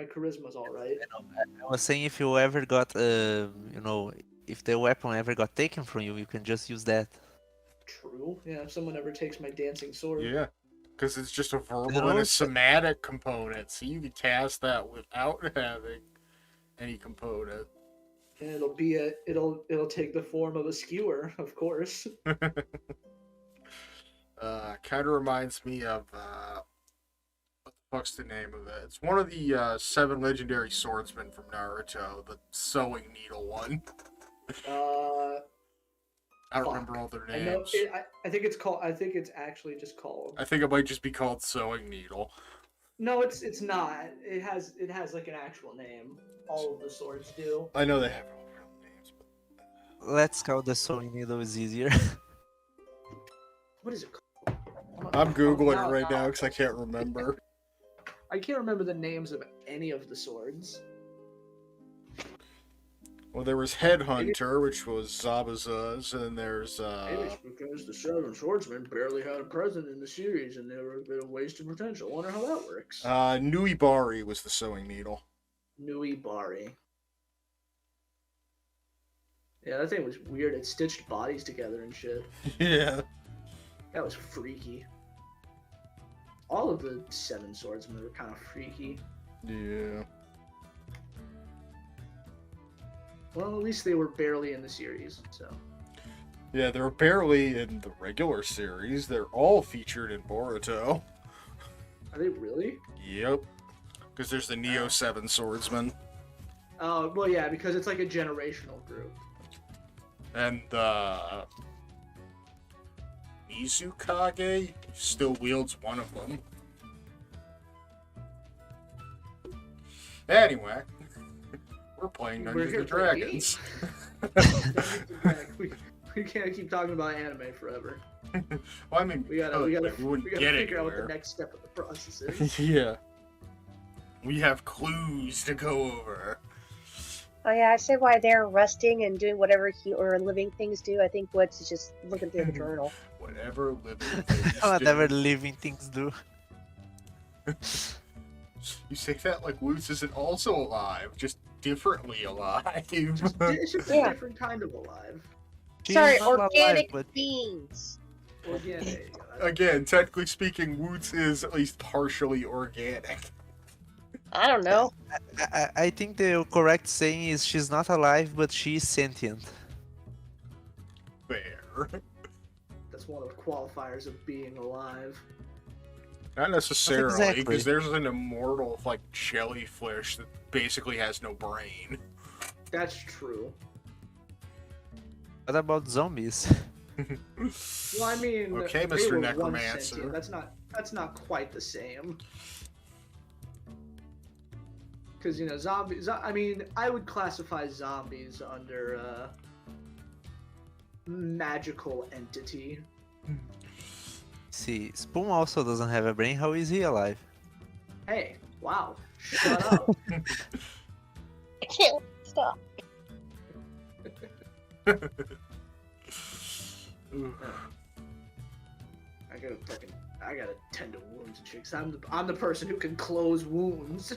charisma's all right. I was saying if you ever got, if the weapon ever got taken from you, you can just use that. True. Yeah, if someone ever takes my dancing sword. Yeah. Because it's just a verbal know, and a it's- somatic component, so you can cast that without having any component. And it'll take the form of a skewer, of course. Kind of reminds me of what the fuck's the name of it? It's one of the 7 legendary swordsmen from Naruto, the sewing needle one. I don't Fuck. remember all their I know. names. I think it's called. I think it's actually just called. I think it might just be called sewing needle. No, it's not. It has like an actual name. All of the swords do. I know they have all real names, but Let's call the sewing needle is easier. What is it called? I'm googling Oh, it right now because I can't remember. I can't remember the names of any of the swords. Well, there was Headhunter, which was Zabuza's, and there's Maybe it's because the Seven Swordsmen barely had a presence in the series and they were a bit of wasted potential. I wonder how that works. Nuibari was the sewing needle. Nui Bari. Yeah, that thing was weird. It stitched bodies together and shit. Yeah. That was freaky. All of the Seven Swordsmen were kind of freaky. Yeah. Well, at least they were barely in the series, so. Yeah, they're barely in the regular series. They're all featured in Boruto. Are they really? Yep. Because there's the Neo Seven Swordsman. Oh, well, yeah, because it's like a generational group. And Mizukage still wields one of them. Anyway, we're playing Dungeons here and for a game. Dragons. we can't keep talking about anime forever. Well, I mean, We gotta wouldn't get figure out what the anywhere. next step of the process is. Yeah. We have clues to go over. Oh yeah, I say why they're resting and doing whatever or living things do. I think Woods is just looking through the journal. Whatever living things Whatever do. living things do. You say that like Woots isn't also alive, just differently alive. It's just a Yeah. different kind of alive. She's Sorry, not alive, organic but beings. Organic. Again, technically speaking, Woots is at least partially organic. I don't know. I think the correct saying is she's not alive, but she's sentient. Fair. That's one of the qualifiers of being alive. Not necessarily, exactly. because there's an immortal, like, jellyfish that basically has no brain. That's true. What about zombies? Well, I mean, Okay, they Mr. were Necromancer. one sentient. That's not quite the same. Because zombies. I mean, I would classify zombies under magical entity. See, Spoon also doesn't have a brain. How is he alive? Hey, wow, shut up. I can't stop. I gotta tend to wounds and shit. 'Cause I'm the person who can close wounds.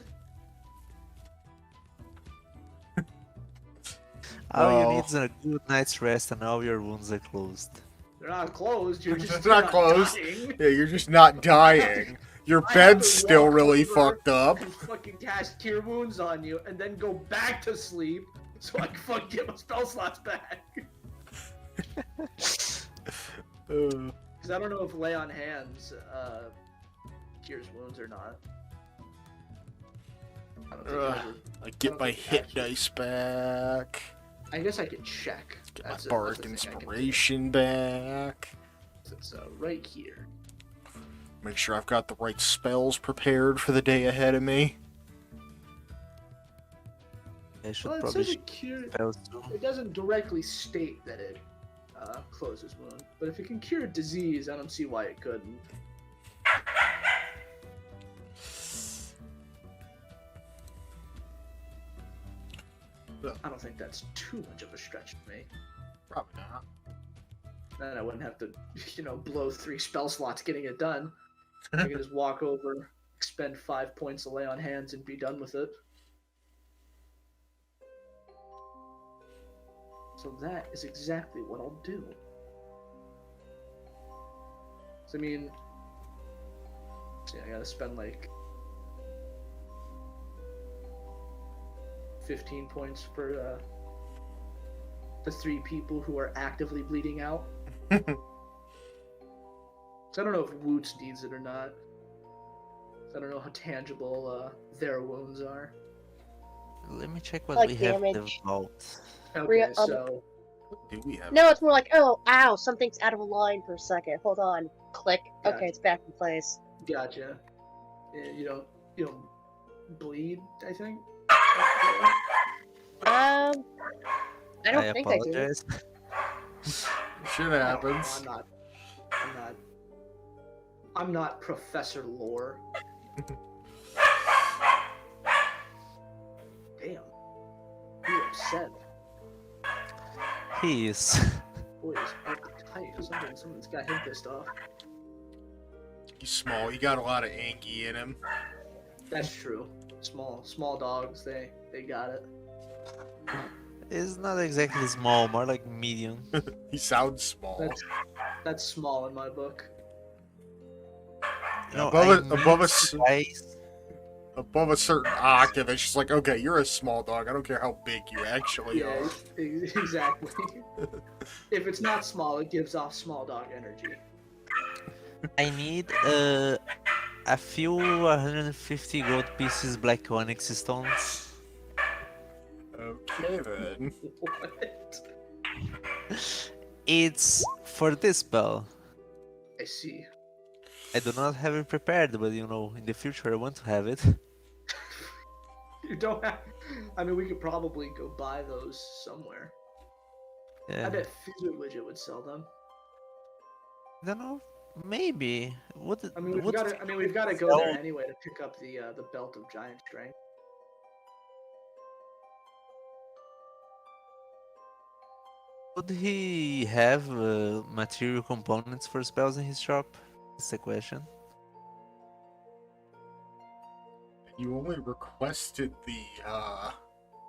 All you Well- need is a good night's rest and all your wounds are closed. They're not closed. You're just It's not closed. dying. Yeah, you're just not dying. Your I have bed's to still walk really over fucked up. And fucking cast Cure Wounds on you, and then go back to sleep so I can fucking get my spell slots back. Because I don't know if Lay on Hands cures wounds or not. I don't think it ever- I get my think it hit actually- dice back. I guess I can check. Get my That's bardic a thing I can do. inspiration back. It's right here. Make sure I've got the right spells prepared for the day ahead of me. I should Well, it probably says it cure. spells too. It doesn't directly state that it closes wound, but if it can cure disease, I don't see why it couldn't. I don't think that's too much of a stretch for me. Probably not. Then I wouldn't have to, blow 3 spell slots getting it done. I can just walk over, expend 5 points of Lay on Hands, and be done with it. So that is exactly what I'll do. So, I mean, I gotta spend like 15 points for the 3 people who are actively bleeding out. So I don't know if Woots needs it or not. I don't know how tangible their wounds are. Let me check what Like we have in the damage. vault. Okay, so Do we have? No, it's more like, oh, ow, something's out of line for a second. Hold on. Click. Gotcha. Okay, it's back in place. gotcha. Yeah, you don't bleed, I think. I don't I think I do. apologize. Shit happens. No, I'm not Professor Lore. Damn. He upset. He is. Boy, he's uptight. Something's got him pissed off. He's small. He got a lot of Angie in him. That's true. Small dogs, they got it. It's not exactly small, more like medium. He sounds small. That's small in my book. You know, Above a certain octave, it's just like, okay, you're a small dog. I don't care how big you actually are. Exactly. If it's not small, it gives off small dog energy. I need a few 150 gold pieces black onyx stones. Okay then. What? It's for this spell. I see. I do not have it prepared, but you know, in the future I want to have it. You don't have. I mean, we could probably go buy those somewhere. Yeah. I bet Fizzer Widget would sell them. I don't know. Maybe. I mean, we've got to go there anyway to pick up the belt of giant strength. Would he have material components for spells in his shop? That's the question. You only requested the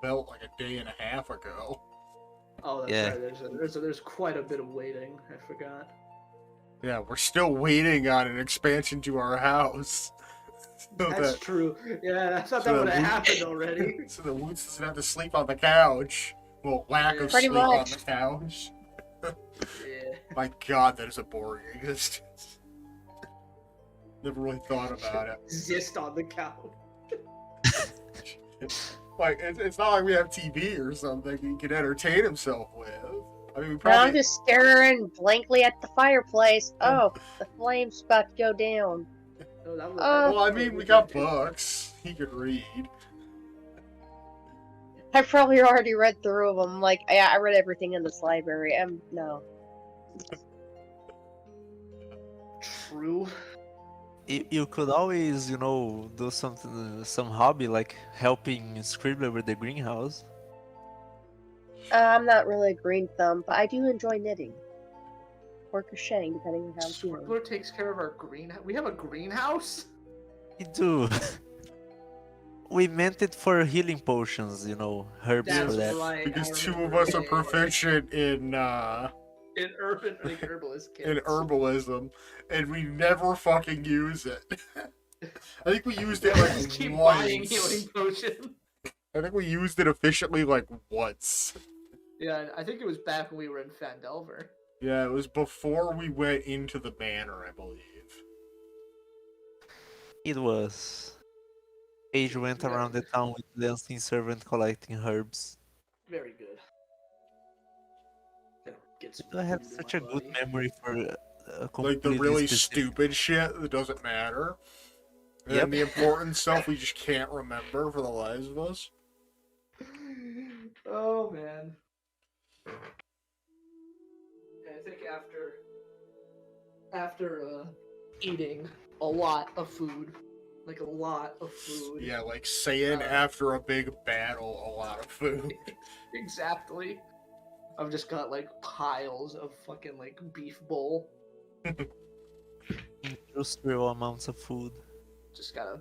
belt like a day and a half ago. Oh, that's Yeah. right. There's quite a bit of waiting. I forgot. Yeah, we're still waiting on an expansion to our house. That's true. Yeah, I thought that would have happened already. So the Woods doesn't have to sleep on the couch. Well, lack of Pretty sleep on much. the couch. Yeah. My god, that is a boring existence. Never really thought about it. Exist on the couch. Like, it's not like we have TV or something he can entertain himself with. I mean, we Now probably... I'm just staring blankly at the fireplace. Oh, the flame's about to go down. No, that was, Well, I mean, we got books. He could read. I probably already read through them. Like, yeah, I read everything in this library. No. True. You could always, you know, do something, some hobby like helping Scribbler with the greenhouse. I'm not really a green thumb, but I do enjoy knitting. Or crocheting, depending on how I'm feeling. Scribbler takes care of our greenhouse. We have a greenhouse? We do. We meant it for healing potions, you know, herbs That's for that. right. Because I two of remember. us are proficient in urban like herbalist kits. in herbalism, and we never fucking use it. I think we used it We like just keep buying healing once. potions. I think we used it efficiently like once. Yeah, I think it was back when we were in Fandelver. Yeah, it was before we went into the manor, I believe. It was. Paige went around the town with the unseen servant collecting herbs. Very good. Get some I have food in such my a good body. memory for Like completely the really specific- stupid shit that doesn't matter. And Yep. then the important stuff we just can't remember for the lives of us. Oh man. Yeah, I think after eating a lot of food, like a lot of food. Yeah, like saying after a big battle, a lot of food. Exactly. I've just got like piles of fucking like beef bowl. industrial amounts of food. Just gotta.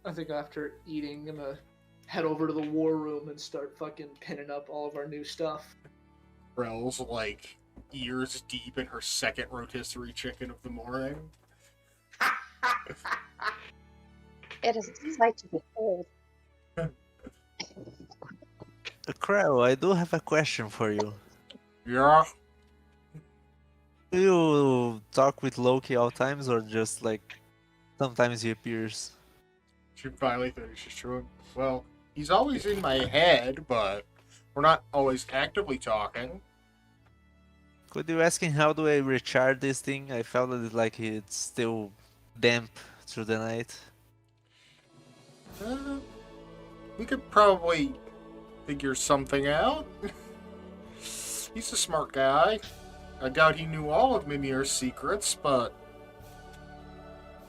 I think after eating, I'm gonna head over to the war room and start fucking pinning up all of our new stuff. Rel's like ears deep in her second rotisserie chicken of the morning. It is a sight to behold. Crow, I do have a question for you. Yeah. Do you talk with Loki all times, or just like sometimes he appears? She finally finishes chewing. Well, he's always in my head, but we're not always actively talking. Could you ask him how do I recharge this thing? I felt that like it's still damp through the night. We could probably figure something out. He's a smart guy. I doubt he knew all of Mimir's secrets, but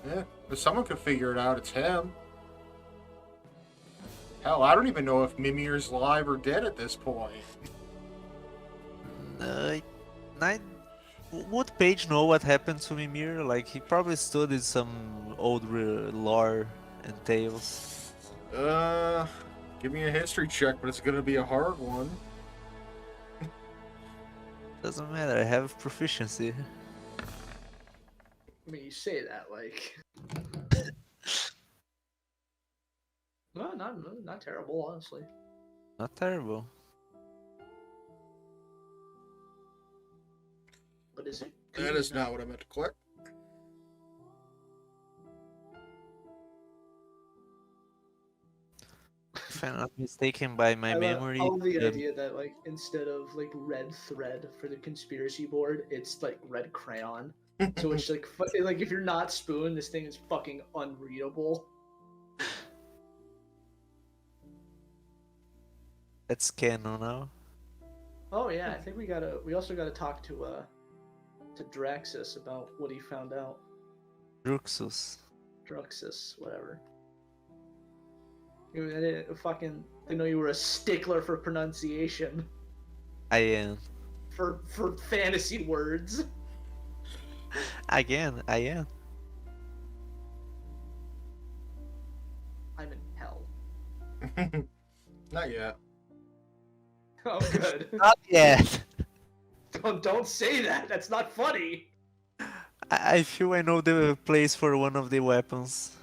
yeah, if someone could figure it out, it's him. Hell, I don't even know if Mimir's live or dead at this point. Nine. Would Paige know what happened to Mimir? Like, he probably studied some old lore and tales. Give me a history check, but it's gonna be a hard one. Doesn't matter, I have proficiency. I mean, you say that like. No, not terrible, honestly. Not terrible. But is it? That good is enough? not what I meant to click. If I'm not mistaken by my memory, I love the the- idea that like instead of like red thread for the conspiracy board, it's like red crayon. So it's like like if you're not Spoon, this thing is fucking unreadable. that's canon now. Oh yeah, I think we also gotta talk to Draxus about what he found out. Druxus. Druxus, whatever. I didn't know you were a stickler for pronunciation I am. for fantasy words. Again, I am. I'm in hell. Not yet. Oh, good. Not yet. Don't say that. That's not funny. I feel I know the place for one of the weapons.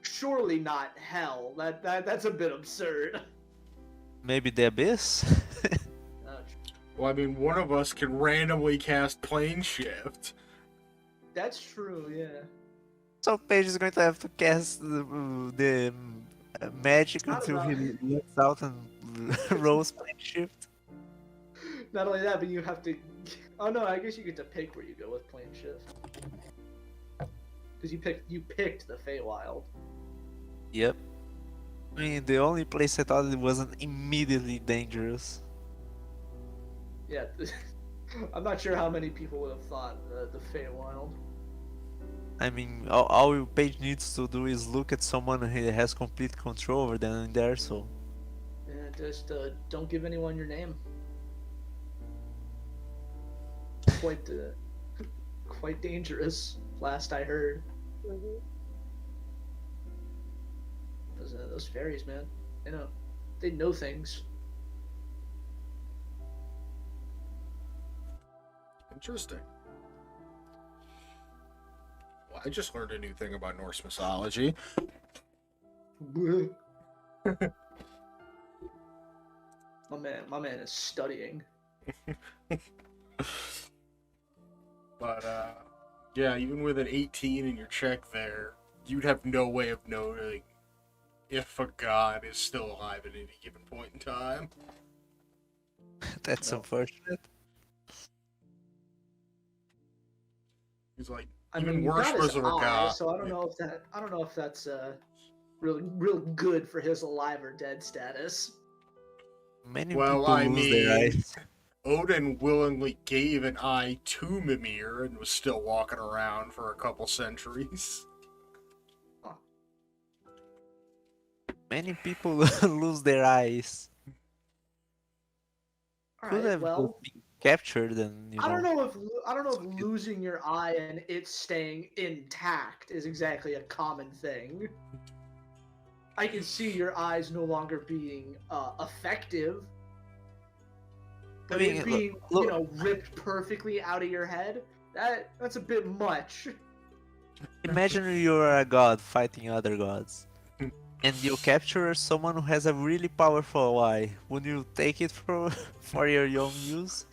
Surely not hell. That's a bit absurd. Maybe the abyss? Well, I mean, one of us can randomly cast plane shift. That's true. Yeah. So Paige is going to have to cast the magic Not until about- he lets out and rolls plane shift. Not only that, but you have to. Oh no, I guess you get to pick where you go with plane shift. Because you picked the Feywild. Yep. I mean, the only place I thought it wasn't immediately dangerous. Yeah. I'm not sure how many people would have thought the Feywild. I mean, all Paige needs to do is look at someone who has complete control over them in there, so... Yeah, just don't give anyone your name. Quite dangerous. Last I heard. Mhm. Those fairies, man. They know things. Interesting. Well, I just learned a new thing about Norse mythology. My man is studying. But, yeah, even with an 18 in your check there, you'd have no way of knowing if a god is still alive at any given point in time. That's No. unfortunate. He's like, I even mean, you got his worshippers of a eye, god. so I don't know if that's real good for his alive or dead status. Many Well, people I lose their mean- eyes. Odin willingly gave an eye to Mimir and was still walking around for a couple centuries. Many people lose their eyes. Could Alright, have well, been captured and, I don't know if losing your eye and it staying intact is exactly a common thing. I can see your eyes no longer being effective. But mean, it being, look- ripped perfectly out of your head, that's a bit much. Imagine you're a god fighting other gods. And you capture someone who has a really powerful eye. Would you take it for your own use?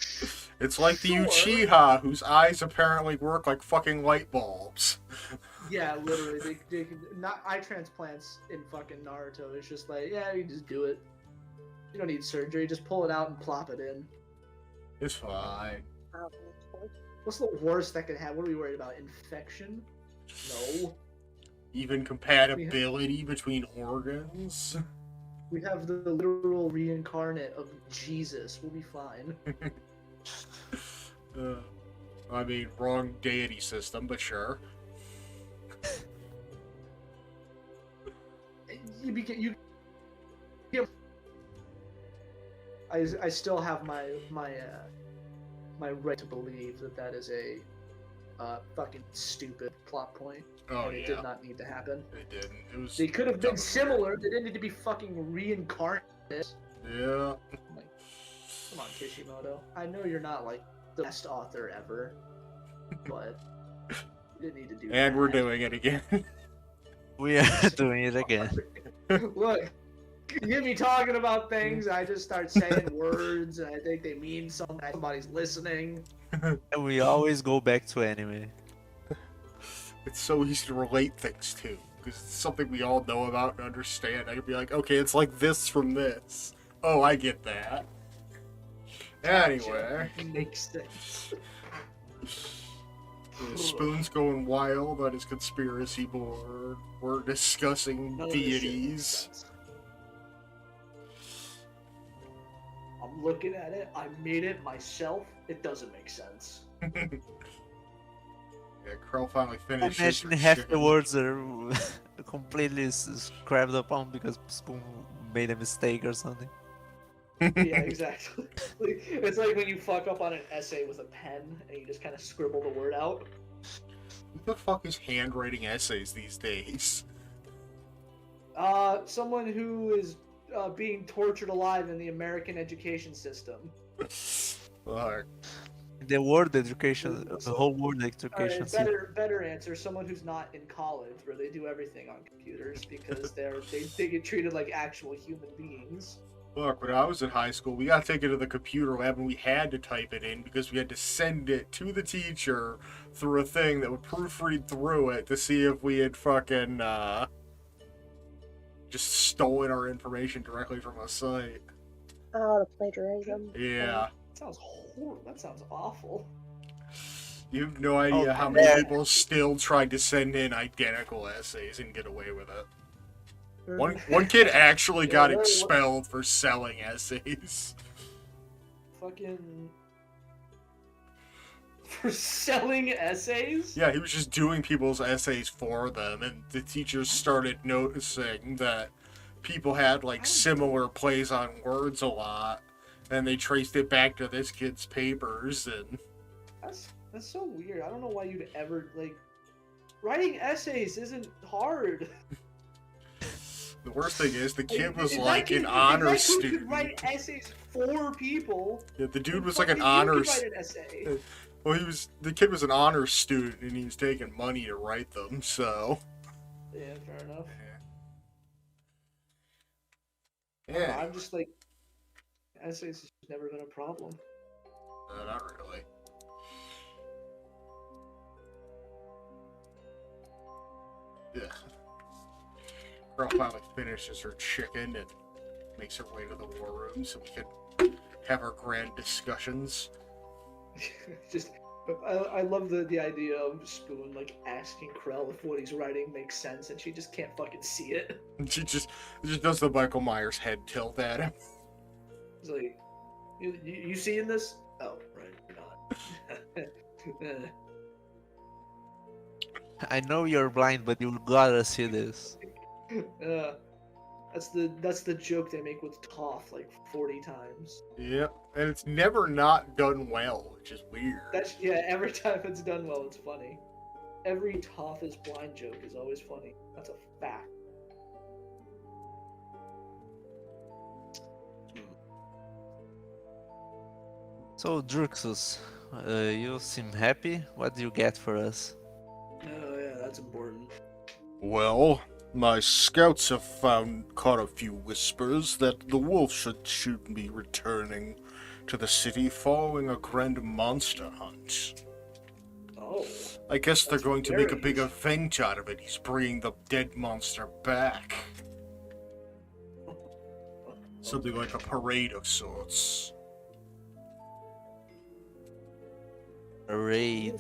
It's like the Sure. Uchiha, whose eyes apparently work like fucking light bulbs. Yeah, literally, they can not eye transplants in fucking Naruto. It's just like, yeah, you just do it. You don't need surgery. Just pull it out and plop it in. It's fine. What's the worst that could happen? What are we worried about? Infection? No. Even compatibility between organs. We have the literal reincarnate of Jesus. We'll be fine. I mean, wrong deity system, but sure. to be you. I still have my right to believe that is a fucking stupid plot point, Oh and it yeah, did not need to happen. they didn't. It was. They could have been dumb. similar. They didn't need to be fucking reincarnated. Yeah. Like, come on, Kishimoto. I know you're not like the best author ever, but you didn't need to do that. And we're doing it again. We are doing it again. Look, you get me talking about things, I just start saying words, and I think they mean something. Somebody's listening. And we always go back to anime. It's so easy to relate things to, because it's something we all know about and understand. I could be like, okay, it's like this from this. Oh, I get that. Anyway. Makes sense. Spoon's going wild on his conspiracy board. We're discussing None of this shit makes deities. sense. I'm looking at it. I made it myself. It doesn't make sense. Yeah, Krell finally finished. Imagine half the words are completely scrapped upon because Spoon made a mistake or something. Yeah, exactly. It's like when you fuck up on an essay with a pen and you just kind of scribble the word out. Who the fuck is handwriting essays these days? Someone who is being tortured alive in the American education system. Fuck. The world education, the whole world education system. Better answer. Someone who's not in college, where they do everything on computers because they get treated like actual human beings. Look, when I was in high school, we got taken to the computer lab and we had to type it in because we had to send it to the teacher through a thing that would proofread through it to see if we had fucking, just stolen our information directly from a site. Oh, the plagiarism. Yeah. That sounds horrible. That sounds awful. You have no idea how many people still tried to send in identical essays and get away with it. One kid actually got Yeah, expelled for selling essays. Fucking for selling essays? Yeah, he was just doing people's essays for them, and the teachers started noticing that people had like similar plays on words a lot, and they traced it back to this kid's papers. And That's so weird. I don't know why you'd ever like writing essays isn't hard. the worst thing is the kid was If like that an kid- honor if that kid student. could write essays for people. Yeah, the dude then was like an fucking you honor. could write an essay. Well, the kid was an honor student, and he was taking money to write them. So. Yeah, fair enough. Yeah. I'm just like essays has never been a problem. Not really. Yeah. Girl finally finishes her chicken and makes her way to the war room so we can have our grand discussions. Just I love the idea of Spoon like asking Krell if what he's writing makes sense, and she just can't fucking see it. She just does the Michael Myers head tilt at him. It's like, you seeing this? Oh, right, you're not. I know you're blind, but you gotta see this. That's the joke they make with Toph like 40 times. Yep, and it's never not done well, which is weird. Every time it's done well, it's funny. Every Toph is blind joke is always funny. That's a fact. So, Druxus, you seem happy. What do you get for us? Oh yeah, that's important. Well, my scouts have caught a few whispers that the wolf should soon be returning to the city following a grand monster hunt. Oh. I guess they're That's going to make a very big useful. event out of it. He's bringing the dead monster back. Something like a parade of sorts. A raid.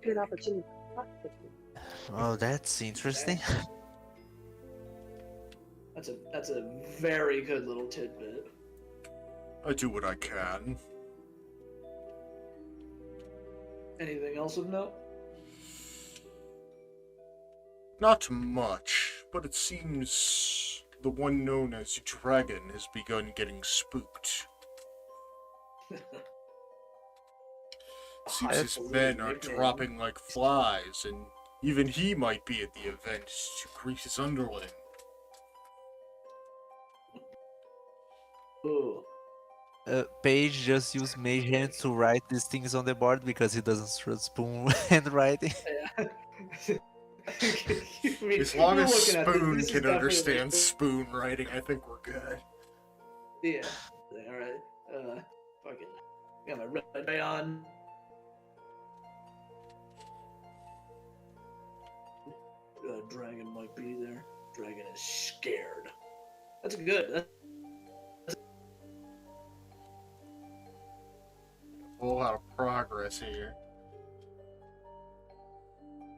Good opportunity to talk with you. Oh, that's interesting. That's a very good little tidbit. I do what I can. Anything else of note? Not much. but it seems the one known as Dragon has begun getting spooked. Seems his men are dropping like flies, and even he might be at the event to greet his underling. Ooh. Paige just used Mage Hand to write these things on the board because he doesn't trust Spoon handwriting. Yeah. I mean, As long we're as looking at this, Spoon this is can definitely understand spoon writing, I think we're good. Yeah. All right. Fucking. Got my red eye on. Dragon might be there. Dragon is scared. That's good. A whole lot of progress here.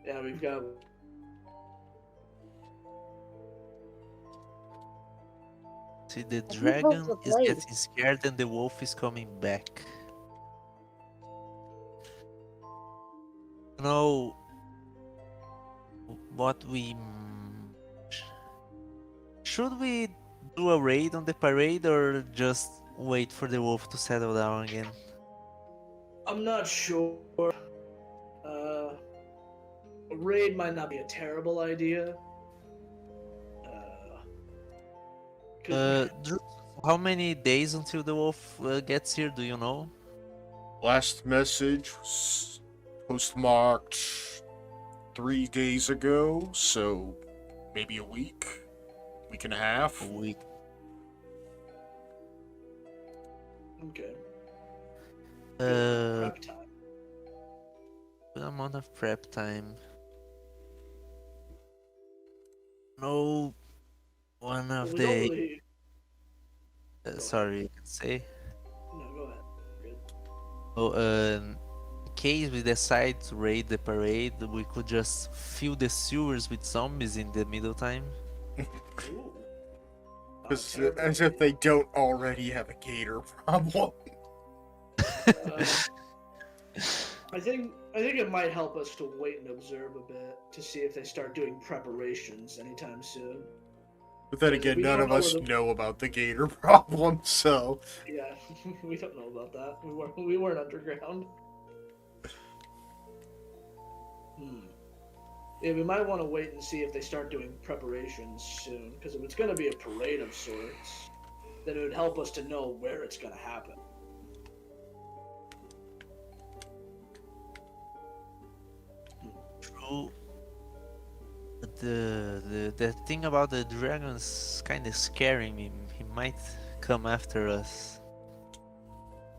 Yeah, we've got. See, the I think dragon both is played. getting scared and the wolf is coming back. You know what we should we do a raid on the parade or just wait for the wolf to settle down again? I'm not sure. A raid might not be a terrible idea. 'Cause How many days until the wolf gets here? Do you know? Last message was postmarked 3 days ago, so maybe a week and a half. A week. okay. Uh, Prep time. good amount of prep time. No, one of We the. don't really. Sorry, you can say. No, go ahead. Good. Oh, in case we decide to raid the parade, we could just fill the sewers with zombies in the middle time. Ooh. As if they don't already have a gator problem. I think it might help us to wait and observe a bit to see if they start doing preparations anytime soon. But then Yeah, again, we none don't of know us where the- know about the gator problem, so Yeah, we don't know about that. We weren't underground. Yeah, we might want to wait and see if they start doing preparations soon. Because if it's going to be a parade of sorts, then it would help us to know where it's going to happen. True. But the thing about the dragon's kind of scaring me. He might come after us.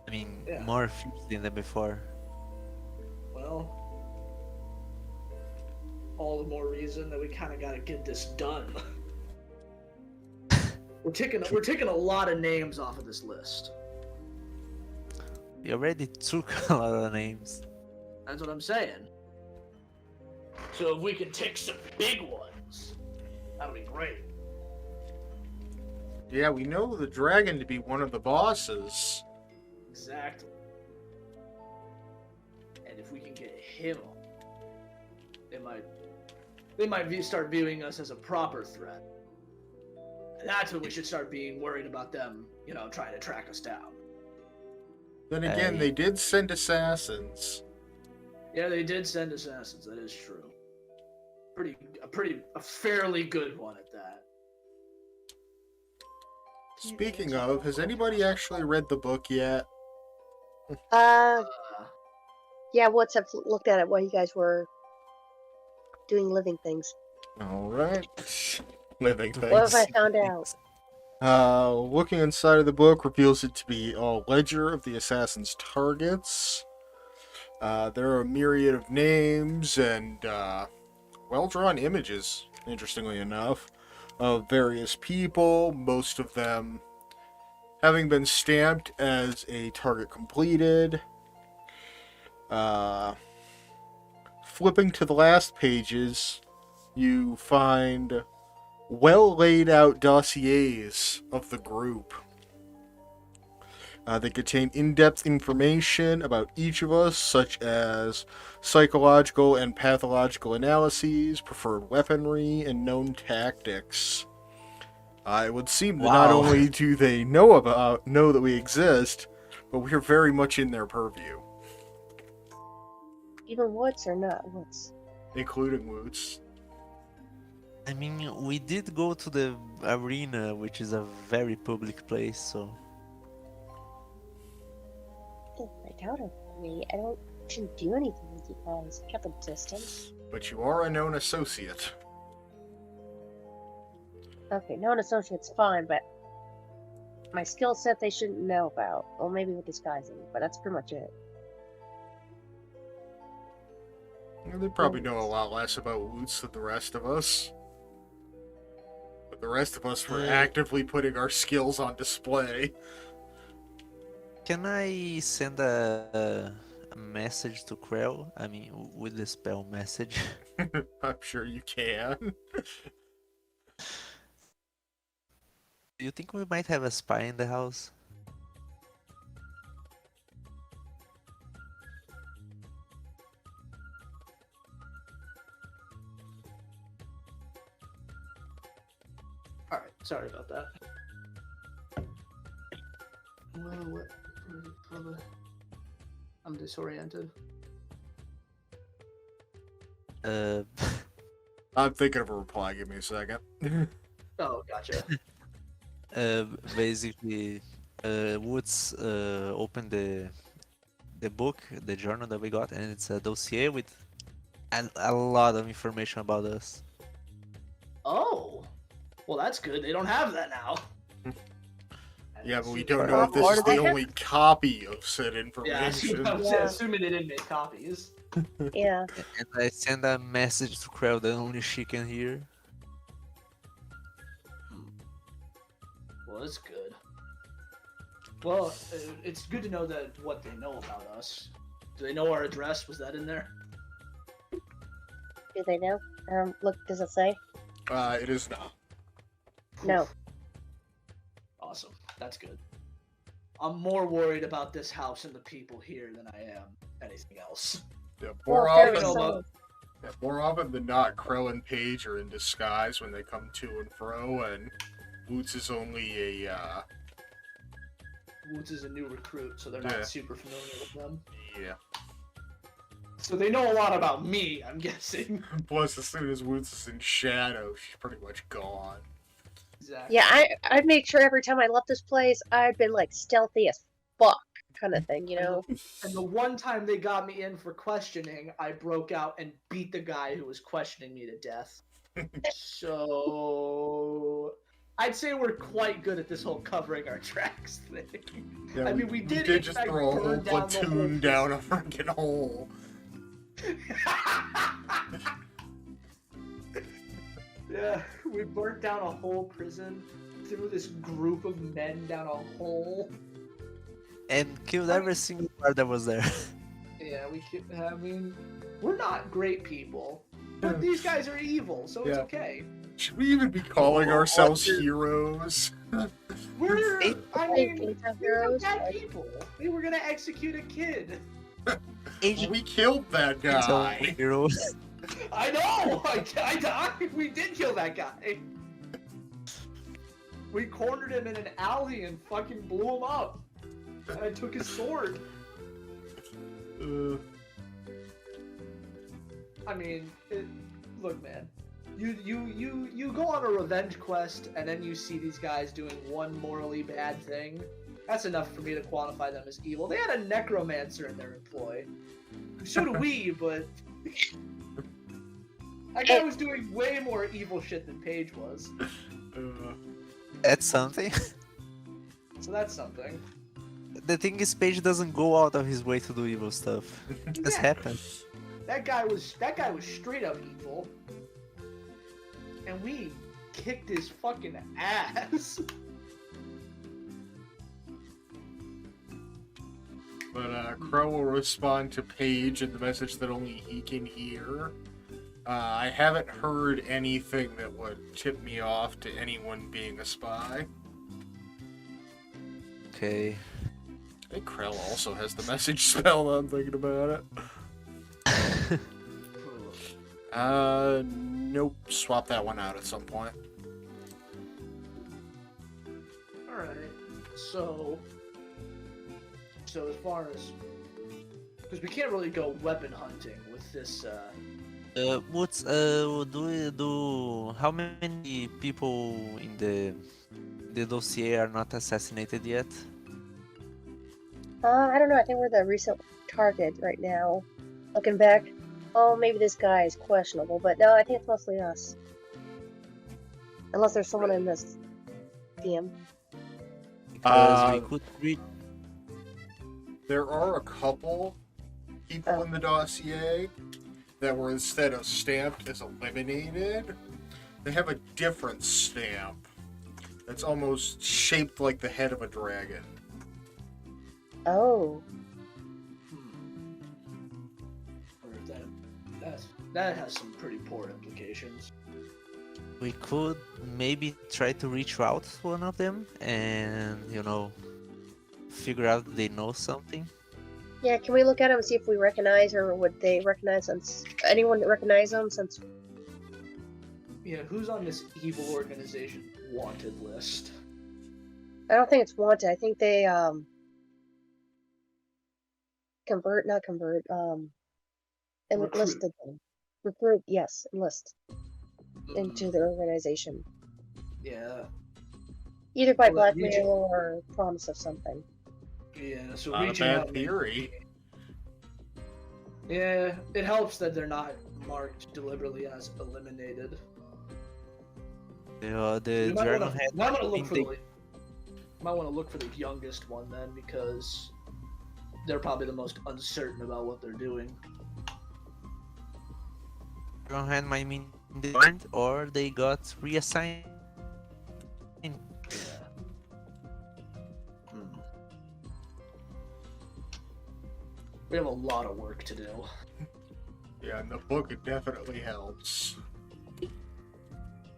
I mean, Yeah. more fiercely than before. Well, all the more reason that we kind of got to get this done. We're taking a lot of names off of this list. We already took a lot of names. That's what I'm saying. So if we can take some big ones, that'll be great. yeah, we know the dragon to be one of the bosses. Exactly. And if we can get him, they might start viewing us as a proper threat. And that's when we should start being worried about them, trying to track us down. Then again, Hey. they did send assassins. Yeah, they did send assassins. That is true. A fairly good one at that. Speaking of, has anybody actually read the book yet? Yeah, what's I've looked at it while you guys were doing living things. Alright. Living What have things. I found out? Looking inside of the book reveals it to be a ledger of the assassin's targets. There are a myriad of names and well-drawn images, interestingly enough, of various people, most of them having been stamped as a target completed. Flipping to the last pages, you find well laid out dossiers of the group. They contain in-depth information about each of us, such as psychological and pathological analyses, preferred weaponry, and known tactics. It would seem that not Wow. only do they know that we exist, but we are very much in their purview, Even Woods or not Woods? including Woots. I mean, we did go to the arena, which is a very public place, so... I doubt it. I shouldn't do anything with you guys. Kept a distance. But you are a known associate. Okay, known associate's fine, but my skill set they shouldn't know about. Well, maybe with disguising, but that's pretty much it. They probably know a lot less about Woots than the rest of us. But the rest of us were actively putting our skills on display. Can I send a message to Krell? I mean, with the spell message. I'm sure you can. Do you think we might have a spy in the house? Alright, sorry about that. What? I'm disoriented. I'm thinking of a reply. Give me a second. Oh, gotcha. Basically, Woods opened the book, the journal that we got, and it's a dossier with a lot of information about us. Oh, well, that's good. They don't have that now. Yeah, but we don't know if this is the only copy of said Yeah, information. assuming they didn't make copies. Yeah. And I send a message to Krell that only she can hear. Well, that's good. Well, it's good to know that what they know about us. Do they know our address? Was that in there? Do they know? Look, does it say? It is not. No. Awesome. That's good. I'm more worried about this house and the people here than I am anything else. Yeah, Well, fair enough. more often than not, Krell and Paige are in disguise when they come to and fro, and Woots is only a, Woods is a new recruit, so they're Yeah. not super familiar with them. yeah. So they know a lot about me, I'm guessing. Plus, as soon as Woots is in shadow, she's pretty much gone. Exactly. Yeah, I'd make sure every time I left this place, I'd been like stealthy as fuck, kind of thing, you know? And the one time they got me in for questioning, I broke out and beat the guy who was questioning me to death. So I'd say we're quite good at this whole covering our tracks thing. Yeah, I mean, we did just in fact throw a whole burn down the platoon whole- down a freaking hole. Yeah, we burnt down a whole prison, threw this group of men down a hole. And killed every single guard that was there. Yeah, I mean, we're not great people, but these guys are evil, so it's Yeah. okay. Should we even be calling ourselves heroes? We're, I mean, Daytime we're heroes, bad like- people. We were gonna execute a kid. We killed that guy. Hero. I know! We did kill that guy. We cornered him in an alley and fucking blew him up. And I took his sword. I mean, look, man. You go on a revenge quest and then you see these guys doing one morally bad thing. That's enough for me to quantify them as evil. They had a necromancer in their employ. So do we, but that guy was doing way more evil shit than Paige was. That's something. So that's something. The thing is, Paige doesn't go out of his way to do evil stuff. It just Yeah. happens. That guy was straight up evil. And we kicked his fucking ass. But Crow will respond to Paige in the message that only he can hear. I haven't heard anything that would tip me off to anyone being a spy. Okay. think Krell also has the message spell now I'm thinking about it. Nope. Swap that one out at some point. Alright. So as far as... Because we can't really go weapon hunting with this, What's how many people in the dossier are not assassinated yet? I don't know. I think we're the recent target right now. Looking back, oh, maybe this guy is questionable, but no, I think it's mostly us. Unless there's someone in this DM. Because we could reach. There are a couple people in the dossier that were, instead of stamped as eliminated, they have a different stamp that's almost shaped like the head of a dragon. Oh. That has some pretty poor implications. We could maybe try to reach out to one of them and, figure out they know something. Yeah, can we look at them and see if we recognize, or would they recognize us? Anyone recognize them since... Yeah, who's on this evil organization wanted list? I don't think it's wanted. I think they, enlisted them. Recruit, yes, enlist into the organization. Yeah. Either by Well, blackmail or promise of something. Yeah, so Not a reaching bad out... theory. Yeah, it helps that they're not marked deliberately as eliminated. The You might dragon wanna- head. might want to look for they- the... Might want to look for the youngest one then, because they're probably the most uncertain about what they're doing. Dragon head might mean they joined or they got reassigned. Yeah. We have a lot of work to do. Yeah, in the book it definitely helps.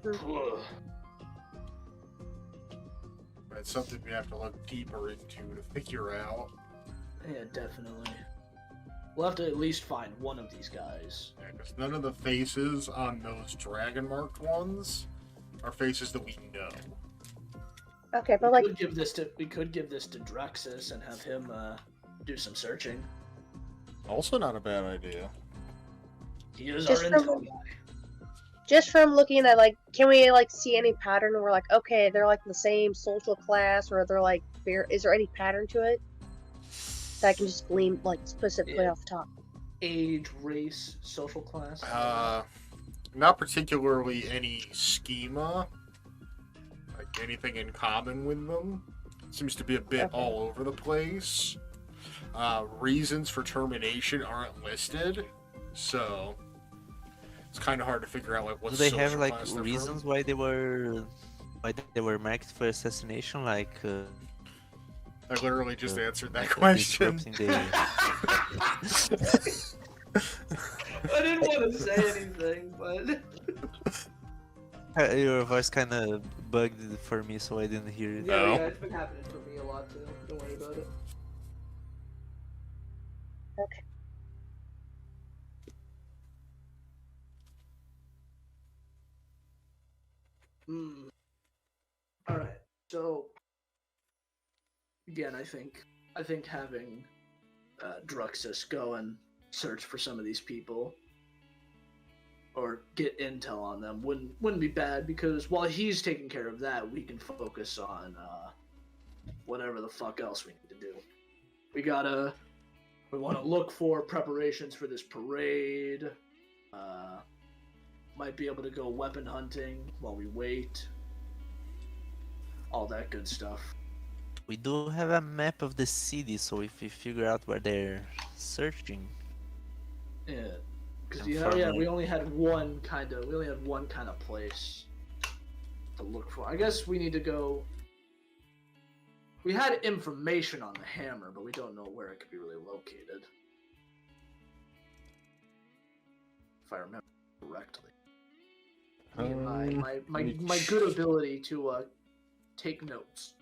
Ugh. It's something we have to look deeper into to figure out. Yeah, definitely. We'll have to at least find one of these guys. Yeah, because none of the faces on those dragon-marked ones are faces that we know. Okay, but like... We could give this to Drexus and have him do some searching. Also not a bad idea. He is Just our from- intel guy. Just from looking at, like, can we, like, see any pattern where we're like, okay, they're, like, the same social class, or they're, like, is there any pattern to it? That I can just glean, like, specifically Yeah. off the top. Age, race, social class. Not particularly any schema. Like anything in common with them. Seems to be a bit Okay. all over the place. Reasons for termination aren't listed, so it's kind of hard to figure out like what Do they social have like class they're reasons from. why they were marked for assassination? Like I literally just answered that like, question. disrupting the- I didn't want to say anything, but Your voice kind of bugged for me, so I didn't hear it. yeah, it's been happening for me a lot too. Don't worry about it. Okay. All right. So again, I think having Druxus go and search for some of these people or get intel on them wouldn't be bad, because while he's taking care of that, we can focus on whatever the fuck else we need to do. We want to look for preparations for this parade. Might be able to go weapon hunting while we wait. All that good stuff. We do have a map of the city, so if we figure out where they're searching, Yeah, because Confirming. we only had one kind of place to look for. I guess we need to go. We had information on the hammer, but we don't know where it could be really located. If I remember correctly. Me and my good ability to take notes.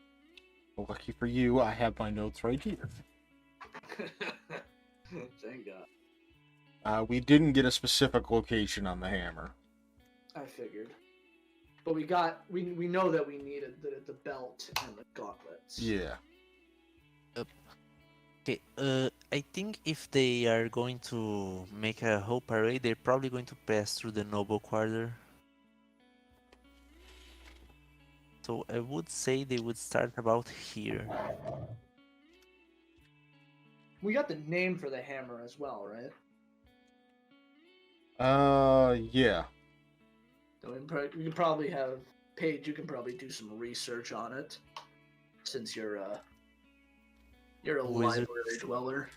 Well, lucky for you, I have my notes right here. Thank God. We didn't get a specific location on the hammer. I figured. But we know that we needed the belt and the gauntlets. Yeah. Okay, I think if they are going to make a whole parade, they're probably going to pass through the noble quarter. So I would say they would start about here. We got the name for the hammer as well, right? Yeah. So we can probably have Paige. You can probably do some research on it, since you're a Wizard. library dweller.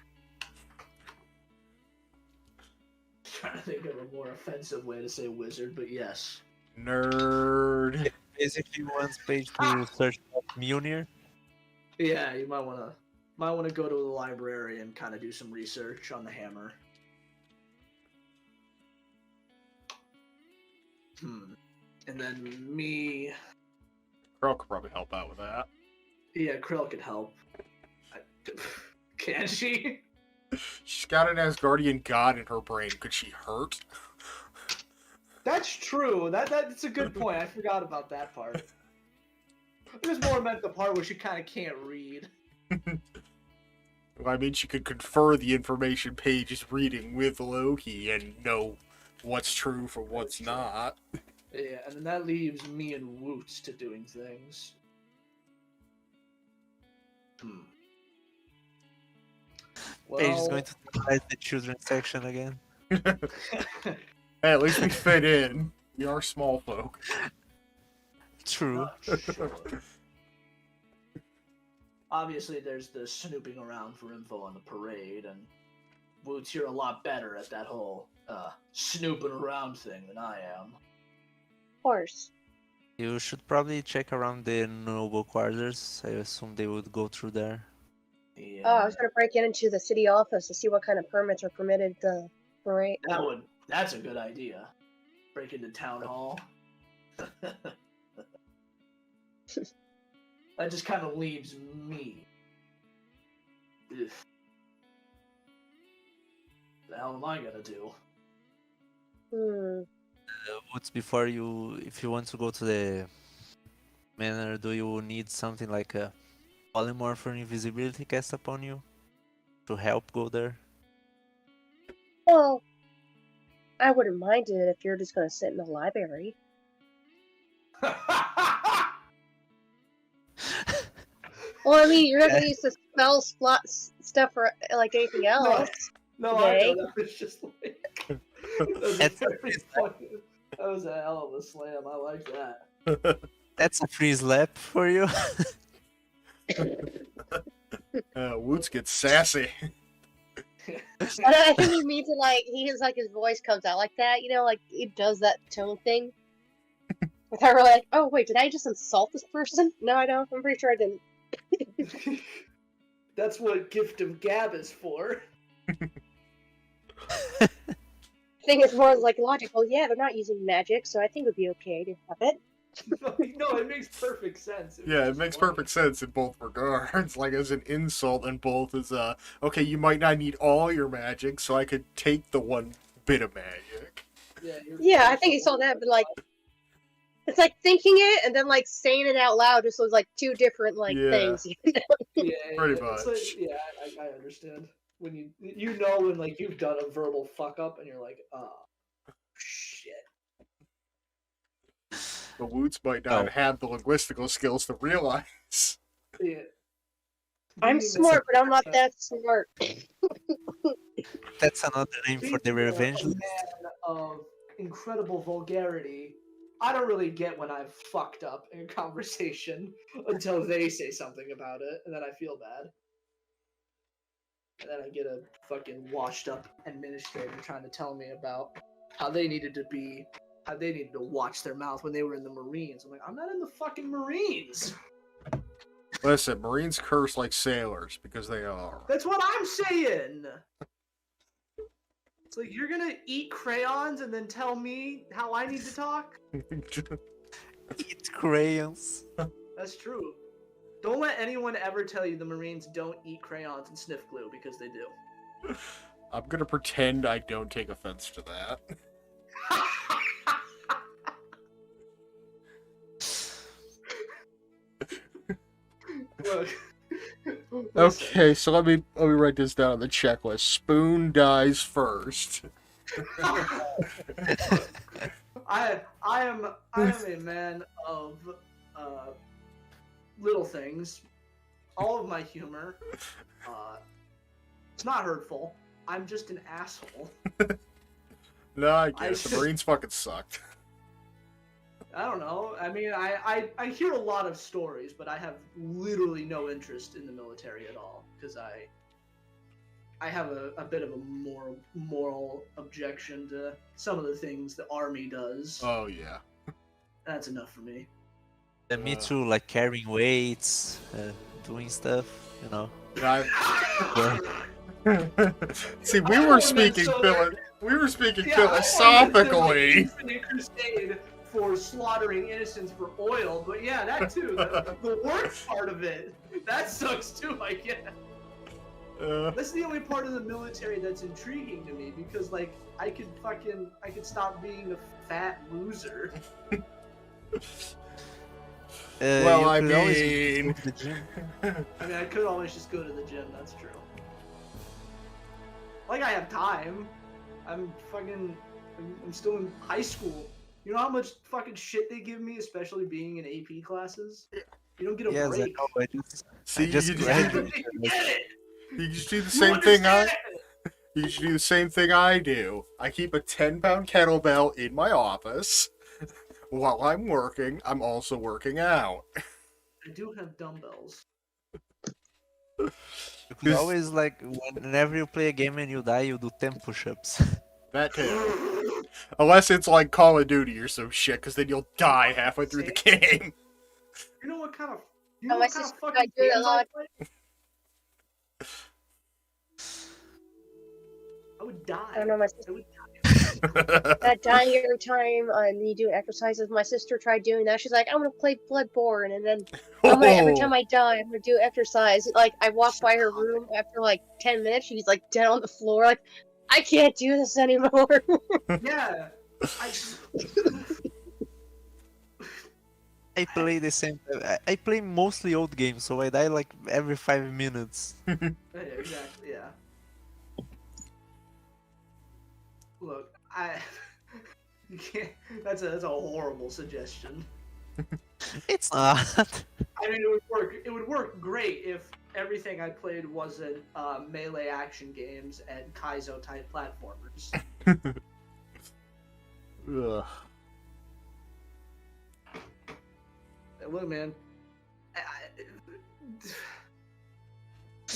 Trying to think of a more offensive way to say wizard, but yes. Nerd. Basically, wants Page to search up Mjolnir. Yeah, you might wanna go to the library and kind of do some research on the hammer. And then me. Crow could probably help out with that. Yeah, Krill could help. Can she? She's got an Asgardian god in her brain. Could she hurt? That's true. That's a good point. I forgot about that part. I just more meant the part where she kind of can't read. I mean, she could confer the information Paige is reading with Loki and know what's true from what's not. Yeah, and then that leaves me and Woots to doing things. Well, Page is going to analyze the children's section again. Hey, at least we fit in. We are small folk. True. sure. Obviously, there's the snooping around for info on the parade, and Woots, you're a lot better at that whole snooping around thing than I am. Of course. You should probably check around the noble quarters. I assume they would go through there. Yeah, Oh, I was gonna break into the city office to see what kind of permits are permitted to parade. that's a good idea. Break into town hall. That just kind of leaves me. Ugh. The hell am I gonna do? Woods, before if you want to go to the manor, do you need something like a polymorph or invisibility cast upon you to help go there? Well, I wouldn't mind it if you're just gonna sit in the library. Well, I mean, you're not gonna use the spell stuff for like anything else. No, I today. know that was just like that was a hell of a slam. I like that. That's a free slap for you. Woots gets sassy. But I think he means it like his voice comes out like that, like it does that tone thing. Without really like, oh wait, did I just insult this person? No, I don't. I'm pretty sure I didn't. That's what Gift of Gab is for. I think it's more like logical. Yeah, they're not using magic, so I think it would be okay to have it. No, it makes perfect sense. Yeah, it makes perfect sense in both regards. Like as an insult, and both as okay, you might not need all your magic, so I could take the one bit of magic. Yeah, I think he saw that, but like, it's like thinking it and then like saying it out loud just was like two different things. Yeah, Pretty it's much. like, I understand. When you know when like you've done a verbal fuck up and you're like, oh shit. The Woots might not have the linguistical skills to realize. Yeah. I'm smart, but I'm not that smart. That's another name for the revenge. A man of incredible vulgarity. I don't really get when I've fucked up in a conversation until they say something about it, and then I feel bad. And then I get a fucking washed up administrator trying to tell me about how they needed to watch their mouth when they were in the Marines. I'm like, I'm not in the fucking Marines. Listen, Marines curse like sailors because they are. That's what I'm saying. It's like you're gonna eat crayons and then tell me how I need to talk? Eat crayons. That's true. Don't let anyone ever tell you the Marines don't eat crayons and sniff glue, because they do. I'm gonna pretend I don't take offense to that. Look. Listen, Okay, so let me write this down on the checklist. Spoon dies first. I am a man of little things. All of my humor. It's not hurtful. I'm just an asshole. No, I get it. The Marines fucking sucked. I don't know. I mean, I hear a lot of stories, but I have literally no interest in the military at all, because I have a bit of a moral objection to some of the things the army does. Oh, yeah. That's enough for me. And me too, like carrying weights, doing stuff, you know. I... But See, we Oh, were man, speaking so philosophically. Crusade for slaughtering innocents for oil, but yeah, that too. The work part of it, that sucks too, I guess. That's the only part of the military that's intriguing to me, because like I could stop being a fat loser. Well, you I could always mean... go to the gym. I mean, I could always just go to the gym. That's true. Like, I have time. I'm still in high school. You know how much fucking shit they give me, especially being in AP classes? You don't get a Yes, break. I know. See, I just you graduated. Get it? You just do the You same thing understand? You should do the same thing I do. I keep a 10-pound kettlebell in my office. While I'm working, I'm also working out. I do have dumbbells. You could always, like, whenever you play a game and you die, you do 10 push-ups. That too. Unless it's like Call of Duty or some shit, because then you'll die halfway through the game. You know what kind of Oh, my sister tried doing it a lot. I would die. I don't know, my I sister would die. that dying every time you do exercises. My sister tried doing that. She's like, I'm gonna play Bloodborne, and then every time I die, I'm gonna do exercise. Like, I walk by her room after like 10 minutes, she's like dead on the floor. Like, I can't do this anymore. Yeah. I play the same. I play mostly old games, so I die like every 5 minutes. Yeah, exactly. Yeah. Look, you can't. That's a horrible suggestion. It's not. I mean, it would work. It would work great if everything I played wasn't melee action games and Kaizo type platformers. Ugh. Look, man.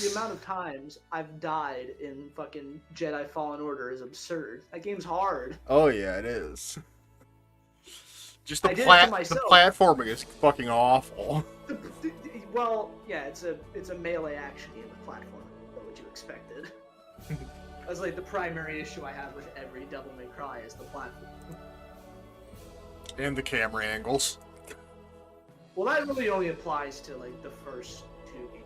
The amount of times I've died in fucking Jedi Fallen Order is absurd. That game's hard. Oh yeah, it is. Just the I did it to myself. platforming is fucking awful. Well, yeah, it's a melee action game with platforming. What you expected. That's like the primary issue I have with every Devil May Cry is the platform. And the camera angles. Well, that really only applies to like the first two games,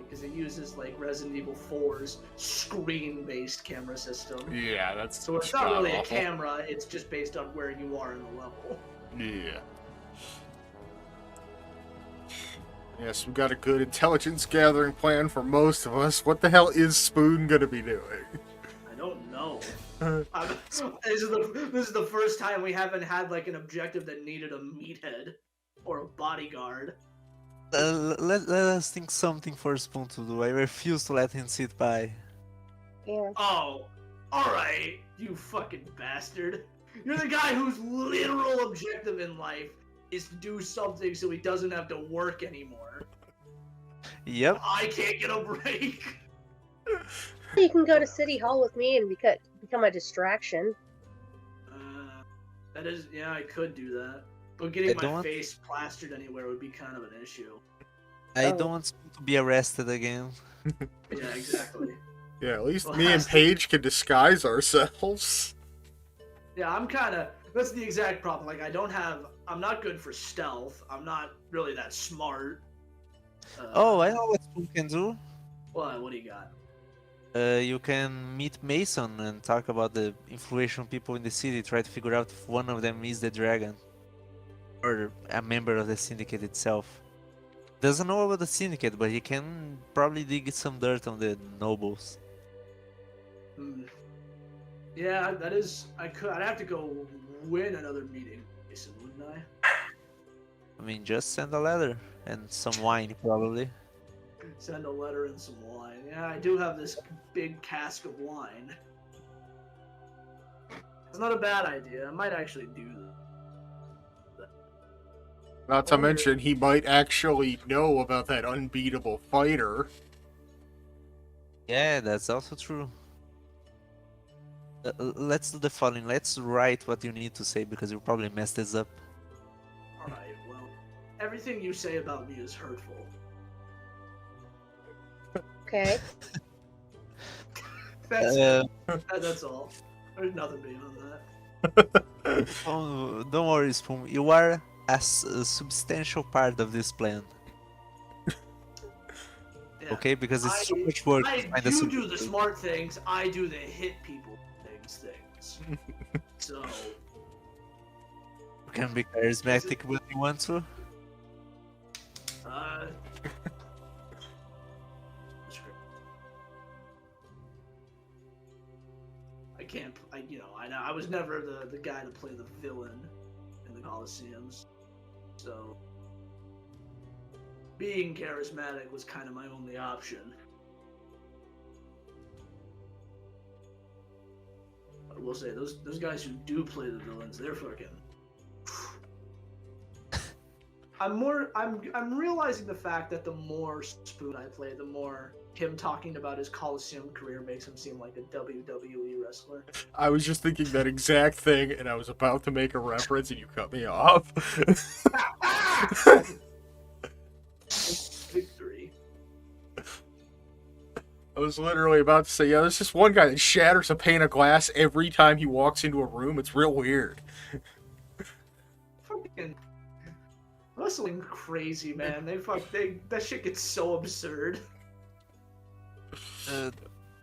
because it uses like Resident Evil 4's screen-based camera system. Yeah, that's So it's not really awful. a camera; it's just based on where you are in the level. Yeah. Yes, we got a good intelligence gathering plan for most of us. What the hell is Spoon gonna be doing? I don't know. This is the first time we haven't had like an objective that needed a meathead or a bodyguard. Let us think something for Spoon to do. I refuse to let him sit by. Yeah. Oh, alright, you fucking bastard. You're the guy whose literal objective in life is to do something so he doesn't have to work anymore. Yep. I can't get a break. You can go to City Hall with me and become a distraction. That is, yeah, I could do that. But getting I my don't- face plastered anywhere would be kind of an issue. I Oh. don't want Spoon to be arrested again. Yeah, exactly. Yeah, at least Well, me and has to- Paige can disguise ourselves. Yeah, I'm kind of. That's the exact problem. Like, I'm not good for stealth. I'm not really that smart. Oh, I know what Spoon can do. What do you got? You can meet Mason and talk about the influential people in the city, try to figure out if one of them is the dragon. Or a member of the syndicate itself. Doesn't know about the syndicate, but he can probably dig some dirt on the nobles. Hmm. Yeah, that is. I'd have to go win another meeting, Mason, wouldn't I? I mean, just send a letter and some wine, probably. Send a letter and some wine. Yeah, I do have this big cask of wine. It's not a bad idea. I might actually do that. Not to mention, he might actually know about that unbeatable fighter. Yeah, that's also true. Let's do the following. Let's write what you need to say because you probably messed this up. Alright, well, everything you say about me is hurtful. Okay. That's Uh, that's all. There's nothing beyond that. oh, don't worry, Spoon. You are a substantial part of this plan. Yeah. Okay, because it's so much work to find a You super do the smart things, I do the hit people things. So, You can be charismatic when you want to. uh... I can't, I was never the guy to play the villain in the Colosseums. So, being charismatic was kind of my only option. I will say, those guys who do play the villains, they're fucking... I'm realizing the fact that the more Spoon I play, the more him talking about his Coliseum career makes him seem like a WWE wrestler. I was just thinking that exact thing, and I was about to make a reference, and you cut me off. Victory. I was literally about to say, yeah, there's this one guy that shatters a pane of glass every time he walks into a room. It's real weird. Fucking wrestling crazy, man. That shit gets so absurd.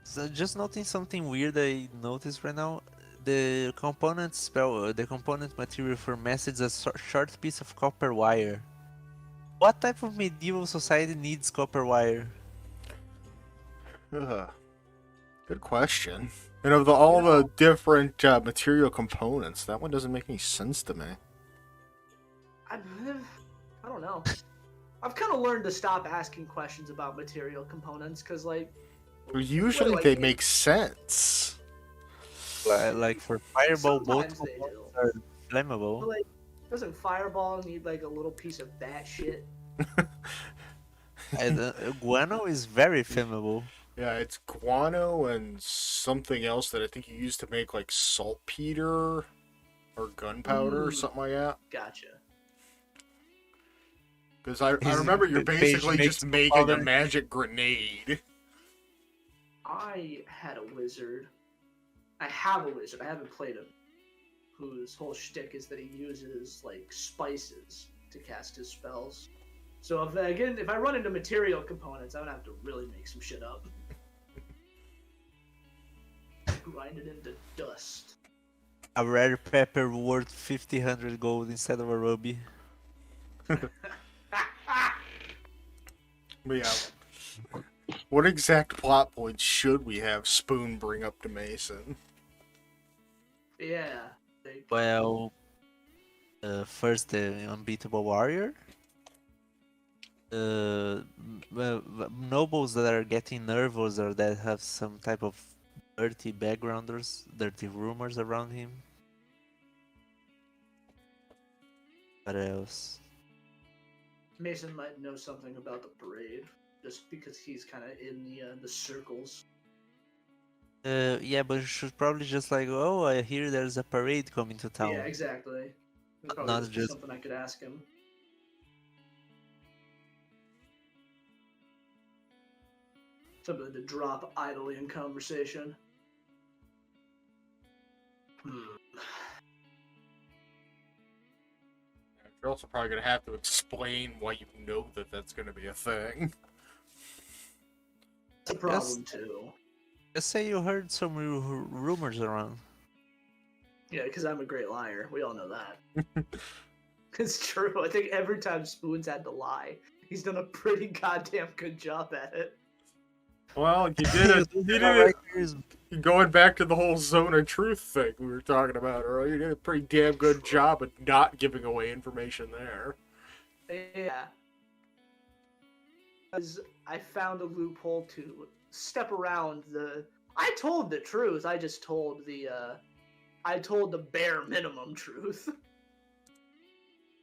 So just noting something weird I noticed right now. The component spell, the component material for message is a short piece of copper wire. What type of medieval society needs copper wire? Good question. And of all the different material components, that one doesn't make any sense to me. I don't know. I've kind of learned to stop asking questions about material components because, like, Usually like- they make sense. Like for fireball, both Sometimes they components do. are flammable. But, like, doesn't Fireball need like a little piece of bat shit? And, guano is very flammable. Yeah, it's guano and something else that I think you use to make like saltpeter or gunpowder or something like that. Gotcha. Because I remember you're Page basically makes just making a powder. magic grenade. I had a wizard. I have a wizard. I haven't played him. Whose whole shtick is that he uses like spices to cast his spells. So if I run into material components, I'm gonna have to really make some shit up. Grind it into dust. A rare pepper worth 1,500 gold instead of a ruby. But yeah. What exact plot points should we have Spoon bring up to Mason? Yeah. Well, first the unbeatable warrior. Nobles that are getting nervous or that have some type of dirty backgrounders, dirty rumors around him. What else? Mason might know something about the parade, just because he's kind of in the circles. Yeah, but you should probably just like, oh, I hear there's a parade coming to town. Yeah, exactly. It'd Not probably be just- something I could ask him. Something to drop idly in conversation. You're also probably going to have to explain why you know that that's going to be a thing. It's a problem too. Just say you heard some rumors around. Yeah, because I'm a great liar. We all know that. It's true. I think every time Spoon's had to lie, he's done a pretty goddamn good job at it. Well, you did it. You did it. Going back to the whole zone of truth thing we were talking about earlier, you did a pretty damn good job at not giving away information there. Yeah. Because I found a loophole to step around the... I told the truth, I just told the, I told the bare minimum truth.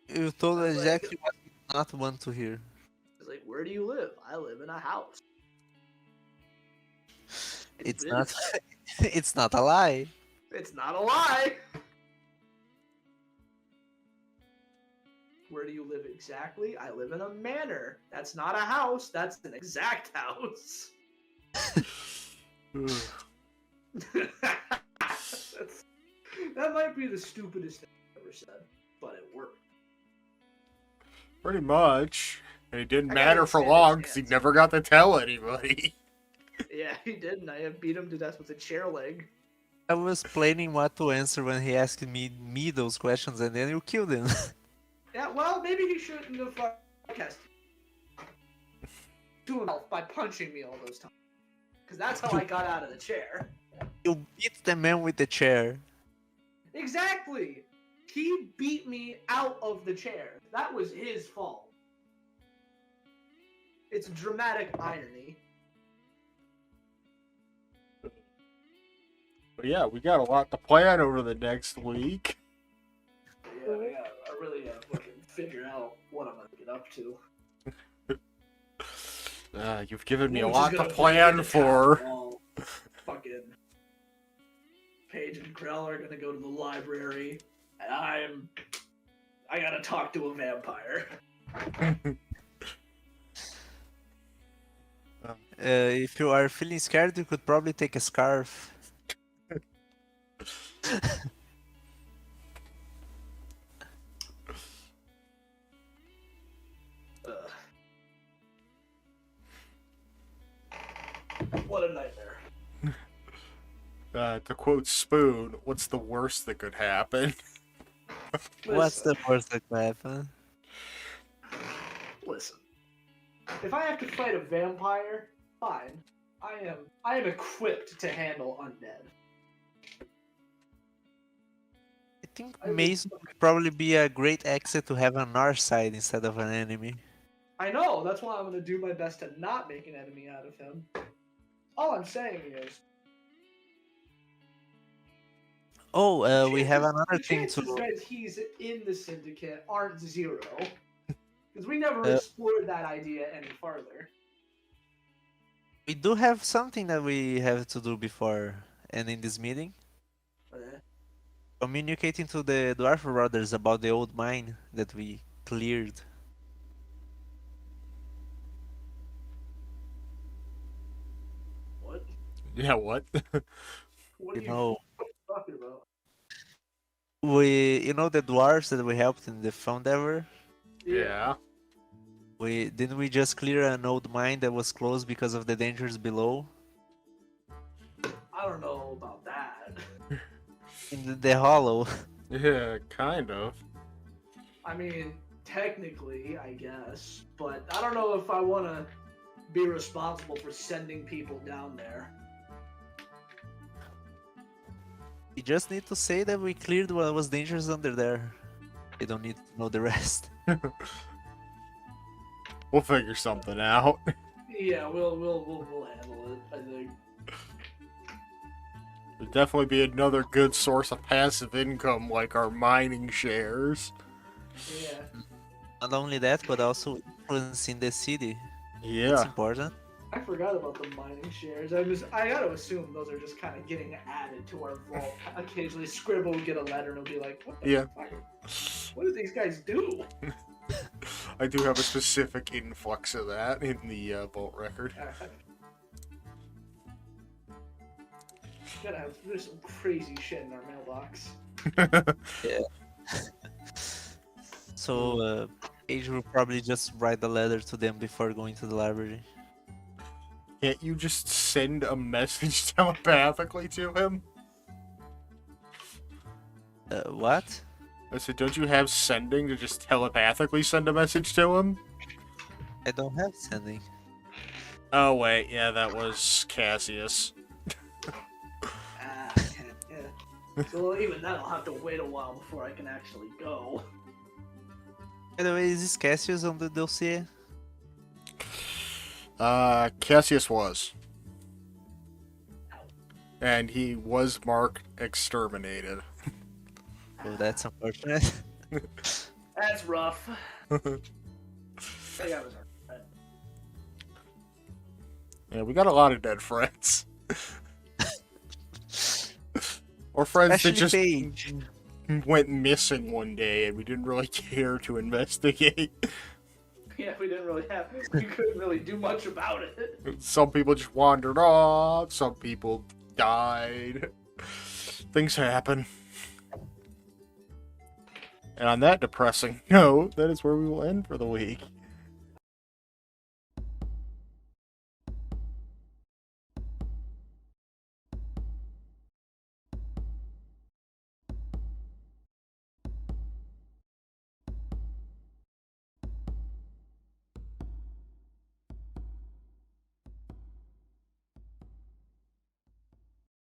You told I was exactly what you did not want to hear. It's like, where do you live? I live in a house. It's not. It's not a lie. It's not a lie. Where do you live exactly? I live in a manor. That's not a house. That's an exact house. That might be the stupidest thing I've ever said, but it worked. Pretty much. And it didn't I matter gotta for stand long a because he chance. never got to tell anybody. Yeah, he did, and I beat him to death with a chair leg. I was planning what to answer when he asked me those questions, and then you killed him. Yeah, well, maybe he shouldn't have podcast to himself by punching me all those times. Because that's how I got out of the chair. You beat the man with the chair. Exactly! He beat me out of the chair. That was his fault. It's dramatic irony. But yeah, we got a lot to plan over the next week. Yeah, I really fucking figure out what I'm gonna get up to. You've given me a We're lot just to gonna plan play for. the town hall. Fucking Paige and Krell are gonna go to the library, and I gotta talk to a vampire. If you are feeling scared, you could probably take a scarf. What a nightmare. To quote Spoon, what's the worst that could happen? What's Listen, the worst that could happen? listen. If I have to fight a vampire, fine. I am equipped to handle undead. I think I will- Mason would probably be a great exit to have on our side instead of an enemy. I know, that's why I'm gonna do my best to not make an enemy out of him. All I'm saying is, Oh, we have chances- another the thing chances to. that he's in the syndicate aren't zero. Because we never Uh, explored that idea any farther. We do have something that we have to do before ending this meeting. Communicating to the Dwarf brothers about the old mine that we cleared. What? Yeah, what? What are You you know, talking about? you know the dwarves that we helped in the Foundever? Yeah. Didn't we just clear an old mine that was closed because of the dangers below? I don't know about that. In the hollow. Yeah, kind of. I mean, technically, I guess, but I don't know if I want to be responsible for sending people down there. You just need to say that we cleared what was dangerous under there. You don't need to know the rest. We'll figure something out. Yeah, we'll handle it. I think. There'd definitely be another good source of passive income like our mining shares. Yeah. Not only that, but also influencing the city. It's Yeah. important. I forgot about the mining shares. I gotta assume those are just kind of getting added to our vault. Occasionally, Scribble will get a letter and he'll be like, "What the Yeah. fuck? What do these guys do?" I do have a specific influx of that in the vault record. There's some crazy shit in our mailbox. So Age will probably just write a letter to them before going to the library. Can't you just send a message telepathically to him? What? I said, don't you have sending to just telepathically send a message to him? I don't have sending. Oh, wait. Yeah, that was Cassius. Yeah. So even then, I'll have to wait a while before I can actually go. By the way, is this Cassius on the dossier? Cassius was. And he was marked exterminated. Oh, that's unfortunate. That's rough. I think I was alright. Yeah, we got a lot of dead friends. Or friends that Especially just Paige. went missing one day and we didn't really care to investigate. Yeah, we couldn't really do much about it. Some people just wandered off, some people died. Things happen. And on that depressing note, that is where we will end for the week.